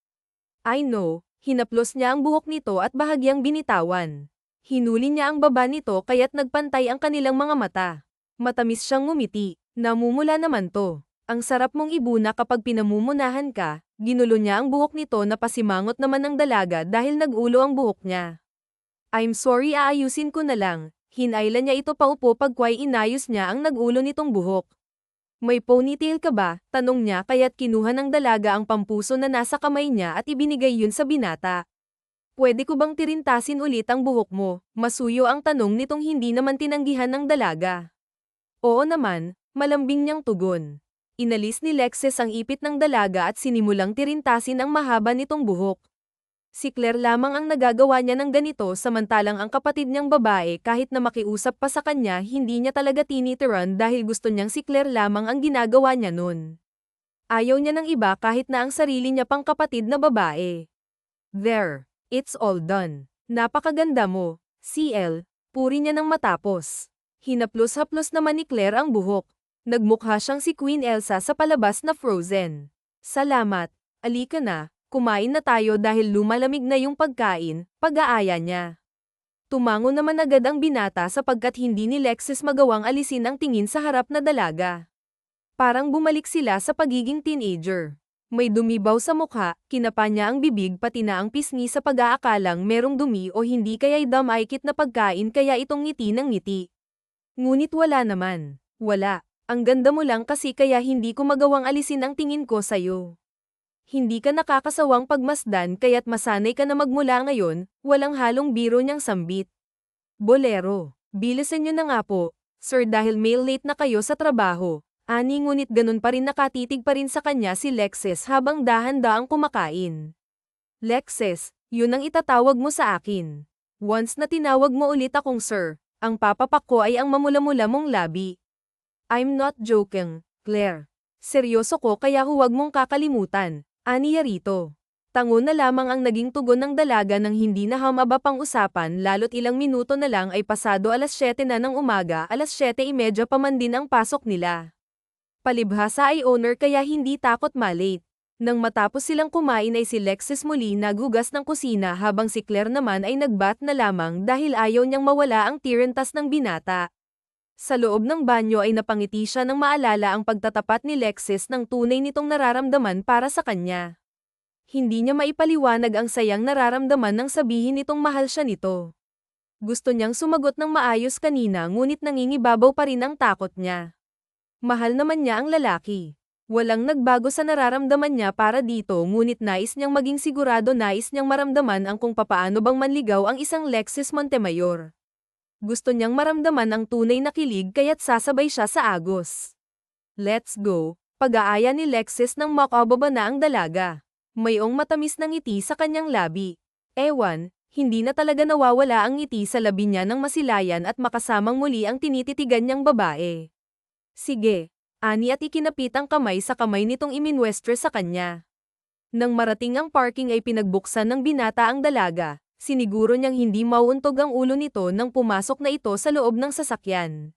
I know, hinaplos niya ang buhok nito at bahagyang binitawan. Hinuli niya ang baba nito kaya't nagpantay ang kanilang mga mata. Matamis siyang ngumiti. Namumula naman to. Ang sarap mong ibuna kapag pinamumunahan ka. Ginulo niya ang buhok nito na pasimangot naman ng dalaga dahil nag-ulo ang buhok niya. I'm sorry, aayusin ko na lang. Hinayla niya ito paupo pagkway inayos niya ang nag-ulo nitong buhok. May ponytail ka ba? Tanong niya kaya't kinuha ng dalaga ang pampuso na nasa kamay niya at ibinigay yun sa binata. Pwede ko bang tirintasin ulit ang buhok mo? Masuyo ang tanong nitong hindi naman tinanggihan ng dalaga. Oo naman, malambing niyang tugon. Inalis ni Lexis ang ipit ng dalaga at sinimulang tirintasin ang mahaba nitong buhok. Si Claire lamang ang nagagawa niya ng ganito samantalang ang kapatid niyang babae kahit na makiusap pa sa kanya hindi niya talaga tinitiran dahil gusto niyang si Claire lamang ang ginagawa niya nun. Ayaw niya ng iba kahit na ang sarili niya pang kapatid na babae. There. It's all done. Napakaganda mo, CL, puri niya nang matapos. Hinaplos-haplos naman ni Claire ang buhok. Nagmukha siyang si Queen Elsa sa palabas na Frozen. Salamat, alika na, kumain na tayo dahil lumalamig na yung pagkain, pag-aaya niya. Tumango naman agad ang binata sapagkat hindi ni Lexis magawang alisin ang tingin sa harap na dalaga. Parang bumalik sila sa pagiging teenager. May dumibaw sa mukha, kinapa niya ang bibig pati na ang pisngi sa pag-aakalang merong dumi o hindi kaya'y damaykit na pagkain kaya itong ngiti ng ngiti. Ngunit wala naman. Wala. Ang ganda mo lang kasi kaya hindi ko magawang alisin ang tingin ko sa'yo. Hindi ka nakakasawang pagmasdan kaya't masanay ka na magmula ngayon, walang halong biro niyang sambit. Bolero. Bilisan niyo na nga po, sir dahil mail late na kayo sa trabaho. Ani ngunit ganun pa rin nakatitig pa rin sa kanya si Lexis habang dahan-daang kumakain. Lexis, yun ang itatawag mo sa akin. Once na tinawag mo ulit akong sir, ang papapak ko ay ang mamula-mula mong labi. I'm not joking, Claire. Seryoso ko kaya huwag mong kakalimutan, aniya rito. Tango na lamang ang naging tugon ng dalaga nang hindi na hamaba pang usapan lalo't ilang minuto na lang ay pasado 7:00 na ng umaga, 7:30 pa man din ang pasok nila. Palibhasa ay owner kaya hindi takot malate. Nang matapos silang kumain ay si Lexis muli naghugas ng kusina habang si Claire naman ay nagbath na lamang dahil ayaw niyang mawala ang tirentas ng binata. Sa loob ng banyo ay napangiti siya nang maalala ang pagtatapat ni Lexis ng tunay nitong nararamdaman para sa kanya. Hindi niya maipaliwanag ang sayang nararamdaman nang sabihin nitong mahal siya nito. Gusto niyang sumagot ng maayos kanina ngunit nangingibabaw pa rin ang takot niya. Mahal naman niya ang lalaki. Walang nagbago sa nararamdaman niya para dito ngunit nais niyang maging sigurado nais niyang maramdaman ang kung papaano bang manligaw ang isang Lexis Montemayor. Gusto niyang maramdaman ang tunay na kilig kaya't sasabay siya sa agos. Let's go, pag-aaya ni Lexis nang makababa na ang dalaga. Mayong matamis ng ngiti sa kanyang labi. Ewan, hindi na talaga nawawala ang ngiti sa labi niya nang masilayan at makasamang muli ang tinititigan niyang babae. Sige, ani at ikinapit ang kamay sa kamay nitong iminwestre sa kanya. Nang marating ang parking ay pinagbuksan ng binata ang dalaga. Siniguro niyang hindi mauuntog ang ulo nito nang pumasok na ito sa loob ng sasakyan.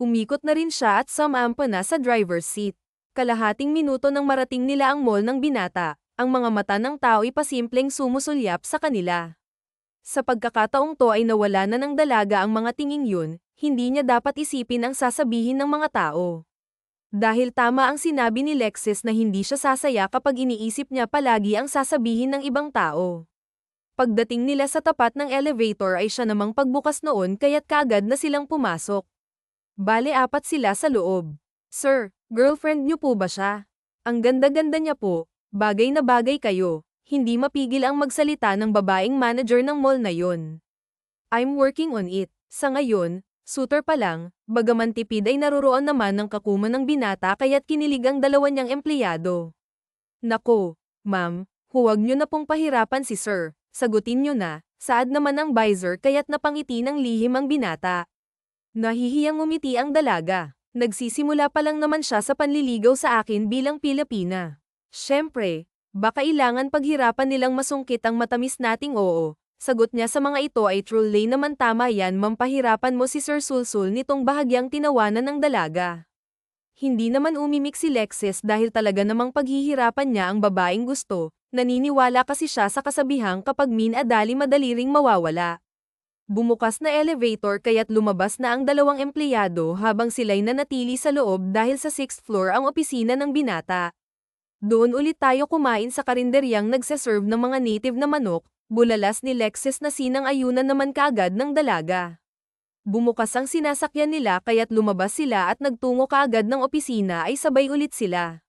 Umikot na rin siya at sumampa na sa driver's seat. Kalahating minuto nang marating nila ang mall ng binata, ang mga mata ng tao ay pasimpleng sumusulyap sa kanila. Sa pagkakataong to ay nawala na ng dalaga ang mga tinging yun, hindi niya dapat isipin ang sasabihin ng mga tao. Dahil tama ang sinabi ni Lexis na hindi siya sasaya kapag iniisip niya palagi ang sasabihin ng ibang tao. Pagdating nila sa tapat ng elevator ay siya namang pagbukas noon kaya't kaagad na silang pumasok. Bale 4 sila sa loob. Sir, girlfriend niyo po ba siya? Ang ganda-ganda niya po, bagay na bagay kayo. Hindi mapigil ang magsalita ng babaeng manager ng mall na yon. I'm working on it. Sa ngayon, suitor pa lang, bagaman tipid ay naroroon naman ng kakuman ng binata kaya't kinilig ang dalawa niyang empleyado. Nako, ma'am, huwag niyo na pong pahirapan si sir. Sagutin niyo na, saad naman ang visor kaya't napangiti ng lihim ang binata. Nahihiyang umiti ang dalaga. Nagsisimula pa lang naman siya sa panliligaw sa akin bilang Pilipina. Siyempre, baka kailangan paghirapan nilang masungkit ang matamis nating oo. Sagot niya sa mga ito ay truly naman tama yan mampahirapan mo si Sir Sulsul nitong bahagyang tinawanan ng dalaga. Hindi naman umimik si Lexis dahil talaga namang paghihirapan niya ang babaeng gusto. Naniniwala kasi siya sa kasabihang kapag minadali madali ring mawawala. Bumukas na elevator kaya't lumabas na ang dalawang empleyado habang sila'y nanatili sa loob dahil sa 6th floor ang opisina ng binata. Doon ulit tayo kumain sa karinderyang nagsaserve ng mga native na manok, bulalas ni Lexis na sinang-ayunan naman kaagad ng dalaga. Bumukas ang sinasakyan nila kaya't lumabas sila at nagtungo kaagad ng opisina ay sabay ulit sila.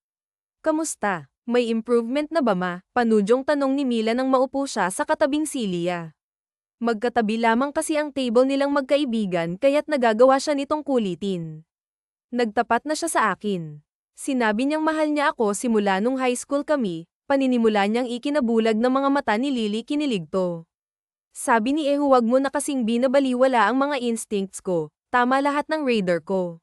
Kamusta? May improvement na ba ma? Panudyong tanong ni Mila nang maupo siya sa katabing Silya. Magkatabi lamang kasi ang table nilang magkaibigan kaya't nagagawa siya nitong kulitin. Nagtapat na siya sa akin. Sinabi niyang mahal niya ako simula nung high school kami, paninimula niyang ikinabulag ng mga mata ni Lily kiniligto. Sabi ni huwag mo na kasing binabaliwala ang mga instincts ko, tama lahat ng radar ko.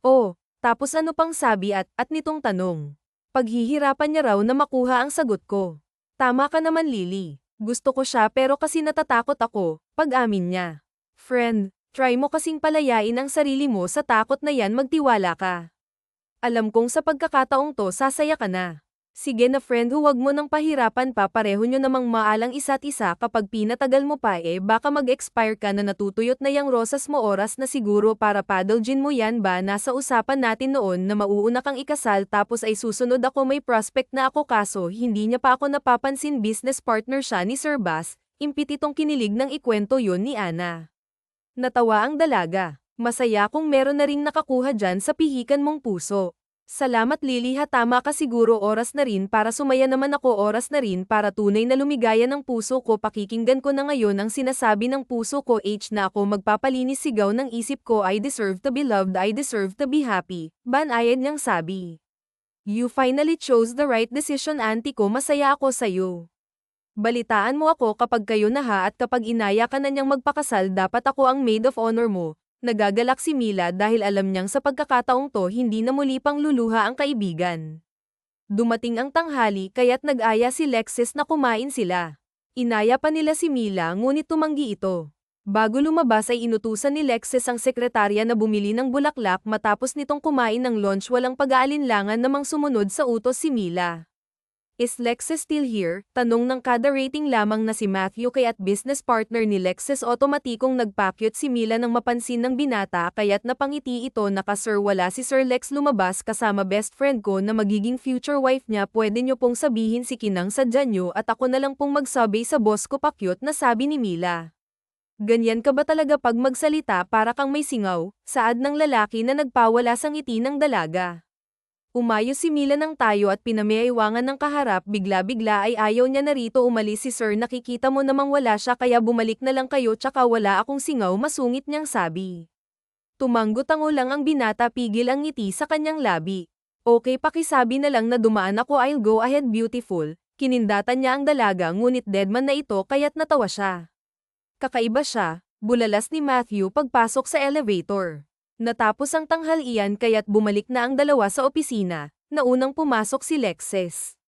Oh, tapos ano pang sabi at nitong tanong? Paghihirapan niya raw na makuha ang sagot ko. Tama ka naman Lily. Gusto ko siya pero kasi natatakot ako, pag-amin niya. Friend, try mo kasing palayain ang sarili mo sa takot na yan magtiwala ka. Alam kong sa pagkakataong to sasaya ka na. Sige na friend huwag mo nang pahirapan pa pareho nyo namang maalang isa't isa kapag pinatagal mo pa baka mag-expire ka na natutuyot na yang rosas mo oras na siguro para paddle gin mo yan ba nasa usapan natin noon na mauuna kang ikasal tapos ay susunod ako may prospect na ako kaso hindi niya pa ako napapansin business partner siya ni Sir Bass, impit itong kinilig ng ikwento yon ni Ana. Natawa ang dalaga, masaya kung meron na ring nakakuha dyan sa pihikan mong puso. Salamat Lily ha tama ka siguro oras na rin para sumaya naman ako oras na rin para tunay na lumigaya ng puso ko pakikinggan ko na ngayon ang sinasabi ng puso ko na ako magpapalinis sigaw ng isip ko I deserve to be loved I deserve to be happy, banayad niyang sabi. You finally chose the right decision auntie ko masaya ako sa'yo. Balitaan mo ako kapag kayo na ha at kapag inaya ka na niyang magpakasal dapat ako ang maid of honor mo. Nagagalak si Mila dahil alam niyang sa pagkakataong to hindi na muli pang luluha ang kaibigan. Dumating ang tanghali kaya't nag-aya si Lexis na kumain sila. Inaya pa nila si Mila ngunit tumanggi ito. Bago lumabas ay inutusan ni Lexis ang sekretarya na bumili ng bulaklak matapos nitong kumain ng lunch walang pag-aalinlangan namang sumunod sa utos si Mila. Is Lexis still here? Tanong ng kada rating lamang na si Matthew kaya't business partner ni Lexis otomatikong nagpakyut si Mila nang mapansin ng binata kaya't napangiti ito naka-sir wala si Sir Lex lumabas kasama best friend ko na magiging future wife niya pwede nyo pong sabihin si Kinang sadya nyo at ako na lang pong magsabi sa boss ko pakyut na sabi ni Mila. Ganyan ka ba talaga pag magsalita para kang may singaw? Saad ng lalaki na nagpawala sa ngiti ng dalaga. Umayos si Mila ng tayo at pinamiyaiwangan ng kaharap bigla-bigla ay ayaw niya na rito umalis si sir nakikita mo namang wala siya kaya bumalik na lang kayo tsaka wala akong singaw masungit niyang sabi. Tumanggo-tango lang ang binata pigil ang ngiti sa kanyang labi. Okay pakisabi na lang na dumaan ako I'll go ahead beautiful, kinindatan niya ang dalaga ngunit deadman na ito kaya't natawa siya. Kakaiba siya, bulalas ni Matthew pagpasok sa elevator. Natapos ang tanghalian kaya't bumalik na ang dalawa sa opisina, naunang pumasok si Lexis.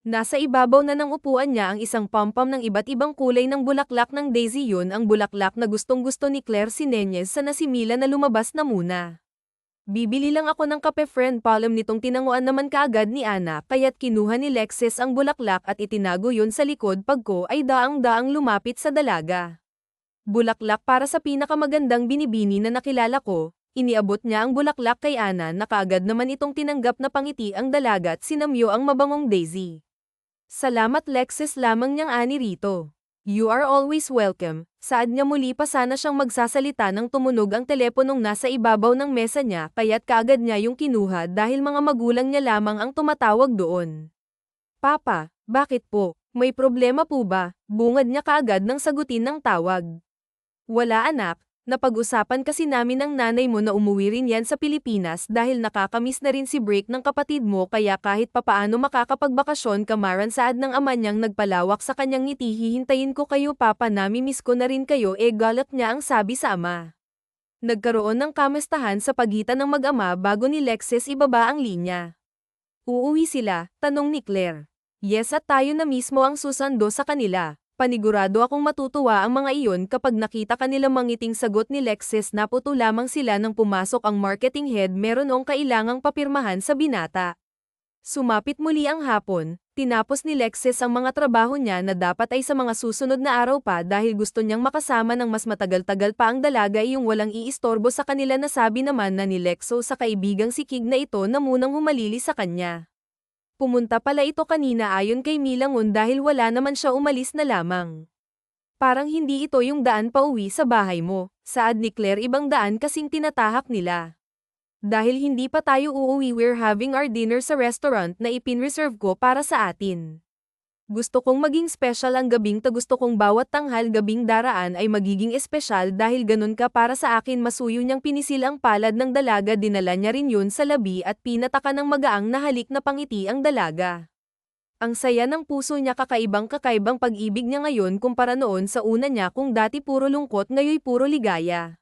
Nasa ibabaw na ng upuan niya ang isang pom-pom ng iba't ibang kulay ng bulaklak ng daisy yun ang bulaklak na gustong-gusto ni Claire Sinenez sa nasimila na lumabas na muna. Bibili lang ako ng kape friend palm nitong tinanguan naman kaagad ni Ana kaya't kinuha ni Lexis ang bulaklak at itinago yun sa likod pagko ay daang-daang lumapit sa dalaga. Bulaklak para sa pinakamagandang binibini na nakilala ko. Iniabot niya ang bulaklak kay Ana na kaagad naman itong tinanggap na pangiti ang dalaga at sinamyo ang mabangong daisy. Salamat Lexis lamang niyang ani rito. You are always welcome. Saad niya muli pa sana siyang magsasalita nang tumunog ang teleponong nasa ibabaw ng mesa niya kaya't kaagad niya yung kinuha dahil mga magulang niya lamang ang tumatawag doon. Papa, bakit po? May problema po ba? Bungad niya kaagad nang sagutin ng tawag. Wala anak. Napag-usapan kasi namin ng nanay mo na umuwi rin yan sa Pilipinas dahil nakakamiss na rin si break ng kapatid mo kaya kahit papaano makakapagbakasyon kamaran saad ng ama niyang nagpalawak sa kanyang ngiti hihintayin ko kayo papa nami-miss ko na rin kayo galak niya ang sabi sa ama. Nagkaroon ng kamustahan sa pagitan ng mag-ama bago ni Lexis ibaba ang linya. Uuwi sila, tanong ni Claire. Yes at tayo na mismo ang susando sa kanila. Panigurado akong matutuwa ang mga iyon kapag nakita kanilang mangiting sagot ni Lexis na puto lamang sila nang pumasok ang marketing head meron ong kailangang papirmahan sa binata. Sumapit muli ang hapon, tinapos ni Lexis ang mga trabaho niya na dapat ay sa mga susunod na araw pa dahil gusto niyang makasama ng mas matagal-tagal pa ang dalaga yung walang iistorbo sa kanila na sabi naman na ni Lexo sa kaibigang si Kig na ito na munang humalili sa kanya. Pumunta pala ito kanina ayon kay Milangon dahil wala naman siya umalis na lamang. Parang hindi ito yung daan pauwi sa bahay mo, saad ni Claire ibang daan kasing tinatahak nila. Dahil hindi pa tayo uuwi we're having our dinner sa restaurant na ipinreserve ko para sa atin. Gusto kong maging special ang gabing gusto kong bawat tanghal gabing daraan ay magiging espesyal dahil ganun ka para sa akin masuyo niyang pinisil ang palad ng dalaga dinala niya rin yun sa labi at pinataka ng magaang na halik na pangiti ang dalaga. Ang saya ng puso niya kakaibang pag-ibig niya ngayon kumpara noon sa una niya kung dati puro lungkot ngayoy puro ligaya.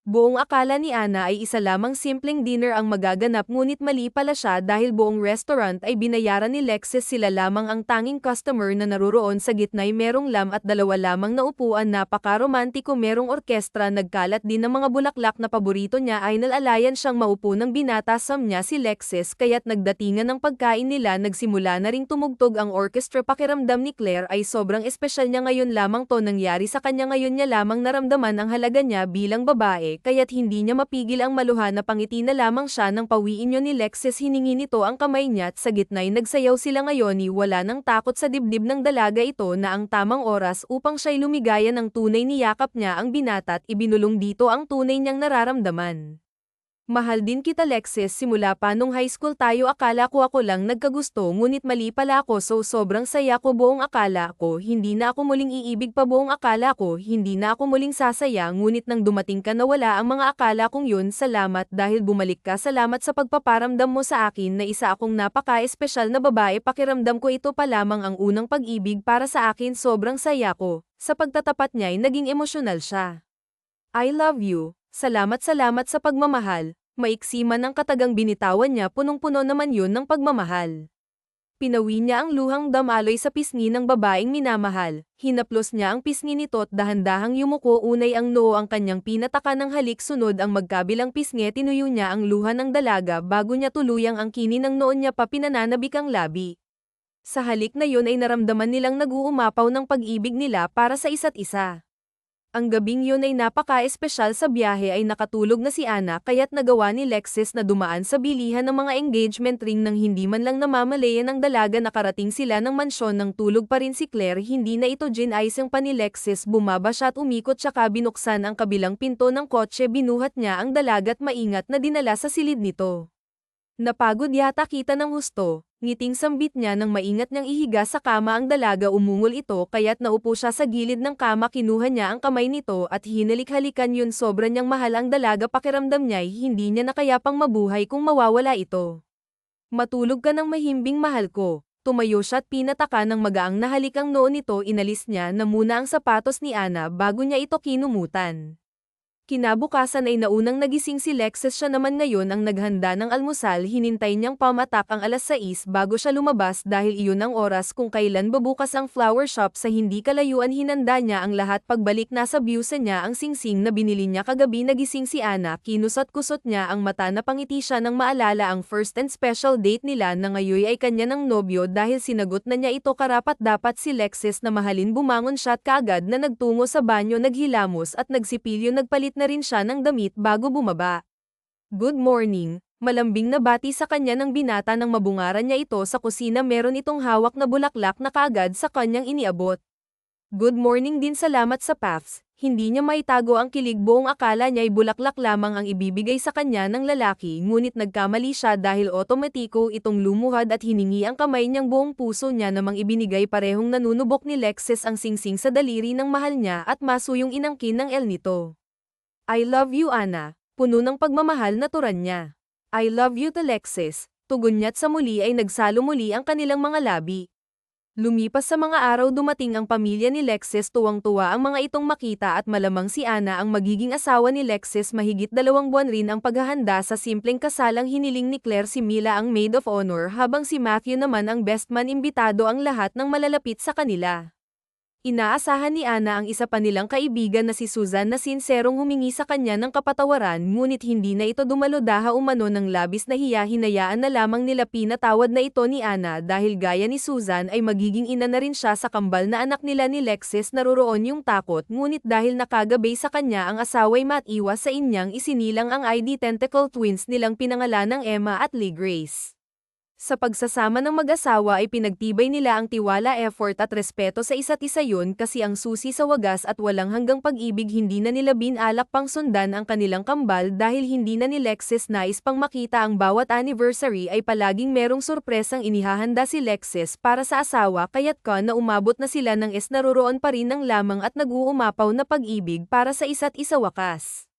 Buong akala ni Ana ay isa lamang simpleng dinner ang magaganap ngunit mali pala siya dahil buong restaurant ay binayaran ni Lexis sila lamang ang tanging customer na naruroon sa gitna'y merong lam at dalawa lamang na upuan napaka-romantiko merong orkestra nagkalat din ng mga bulaklak na paborito niya ay nalalayan siyang maupo ng binata sam niya si Lexis kaya't nagdatingan ng pagkain nila nagsimula na ring tumugtog ang orchestra pakiramdam ni Claire ay sobrang espesyal niya ngayon lamang to nangyari sa kanya ngayon niya lamang naramdaman ang halaga niya bilang babae kaya't hindi niya mapigil ang maluha na pangiti na lamang siya nang pawiin niyo ni Lexis hiningi nito ang kamay niya at sa gitna'y nagsayaw sila ngayon ni wala nang takot sa dibdib ng dalaga ito na ang tamang oras upang siya'y lumigaya ng tunay niyakap niya ang binata at ibinulong dito ang tunay niyang nararamdaman. Mahal din kita Lexis simula pa nung high school tayo akala ko ako lang nagkagusto ngunit mali pala ako so sobrang saya ko buong akala ko hindi na ako muling iibig pa buong akala ko hindi na ako muling sasaya ngunit nang dumating ka nawala ang mga akala kong yun salamat dahil bumalik ka salamat sa pagpaparamdam mo sa akin na isa akong napaka-espesyal na babae pakiramdam ko ito pa lamang ang unang pag-ibig para sa akin sobrang saya ko, sa pagtatapat niya ay naging emosyonal siya. I love you. Salamat sa pagmamahal, maiksi man ang katagang binitawan niya punong-puno naman yun ng pagmamahal. Pinawi niya ang luhang damaloy sa pisngi ng babaeng minamahal, hinaplos niya ang pisngi nito at dahan-dahang yumuko unay ang noo ang kanyang pinataka ng halik sunod ang magkabilang pisngi tinuyo niya ang luha ng dalaga bago niya tuluyang ang kini ng noon niya pa pinananabik ang labi. Sa halik na yun ay naramdaman nilang nag-uumapaw ng pag-ibig nila para sa isa't isa. Ang gabing yun ay napaka-espesyal sa biyahe ay nakatulog na si Ana kaya't nagawa ni Lexis na dumaan sa bilihan ng mga engagement ring nang hindi man lang namamalayan ng dalaga nakarating sila ng mansyon nang tulog pa rin si Claire hindi na ito ginayos ang pa ni Lexis bumaba siya at umikot tsaka binuksan ang kabilang pinto ng kotse binuhat niya ang dalaga at maingat na dinala sa silid nito. Napagod yata kita ng husto, ngiting sambit niya nang maingat niyang ihiga sa kama ang dalaga umungol ito kaya't naupo siya sa gilid ng kama kinuha niya ang kamay nito at hinalik-halikan yun sobra niyang mahal ang dalaga pakiramdam niya'y hindi niya na kaya pang mabuhay kung mawawala ito. Matulog ka ng mahimbing mahal ko, tumayo siya at pinataka ng magaang nahalik ang noo nito inalis niya na muna ang sapatos ni Ana bago niya ito kinumutan. Kinabukasan ay naunang nagising si Lexis siya naman ngayon ang naghanda ng almusal hinintay niyang pamatak ang 6:00 bago siya lumabas dahil iyon ang oras kung kailan babukas ang flower shop sa hindi kalayuan hinanda niya ang lahat pagbalik nasa byusa niya ang singsing na binili niya kagabi nagising si Ana kinusot-kusot niya ang mata na pangiti siya nang maalala ang first and special date nila na ngayon ay kanya ng nobyo dahil sinagot na niya ito karapat dapat si Lexis na mahalin bumangon siya at kaagad na nagtungo sa banyo naghilamos at nagsipilyo nagpalit na rin siya ng damit bago bumaba. Good morning, malambing na bati sa kanya ng binata nang mabungaran niya ito sa kusina meron itong hawak na bulaklak na kaagad sa kanyang iniabot. Good morning din salamat sa Puffs, hindi niya maitago ang kilig buong akala niya'y bulaklak lamang ang ibibigay sa kanya ng lalaki ngunit nagkamali siya dahil otomatiko itong lumuhad at hiningi ang kamay niyang buong puso niya namang ibinigay parehong nanunubok ni Lexis ang singsing sa daliri ng mahal niya at masuyong inangkin ng El nito. I love you Ana, puno ng pagmamahal na turan niya. I love you to Lexis, tugon niya't sa muli ay nagsalo muli ang kanilang mga labi. Lumipas sa mga araw dumating ang pamilya ni Lexis tuwang-tuwa ang mga itong makita at malamang si Ana ang magiging asawa ni Lexis mahigit 2 buwan rin ang paghahanda sa simpleng kasalang hiniling ni Claire si Mila ang maid of honor habang si Matthew naman ang best man imbitado ang lahat ng malalapit sa kanila. Inaasahan ni Ana ang isa pa nilang kaibigan na si Susan na sinserong humingi sa kanya ng kapatawaran ngunit hindi na ito dumalo-daha umano ng labis na hiya hinayaan na lamang nila pinatawad na ito ni Ana dahil gaya ni Susan ay magiging ina na rin siya sa kambal na anak nila ni Lexis naroroon yung takot ngunit dahil nakagabay sa kanya ang asaway matiwas sa inyang isinilang ang identical twins nilang pinangalan ng Emma at Lee Grace. Sa pagsasama ng mag-asawa ay pinagtibay nila ang tiwala effort at respeto sa isa't isa yun kasi ang susi sa wagas at walang hanggang pag-ibig hindi na nila binalak pang sundan ang kanilang kambal dahil hindi na ni Lexis nais pang makita ang bawat anniversary ay palaging merong sorpresang inihahanda si Lexis para sa asawa kaya't na umabot na sila ng naroroon pa rin ng lamang at nag-uumapaw na pag-ibig para sa isa't isa wakas.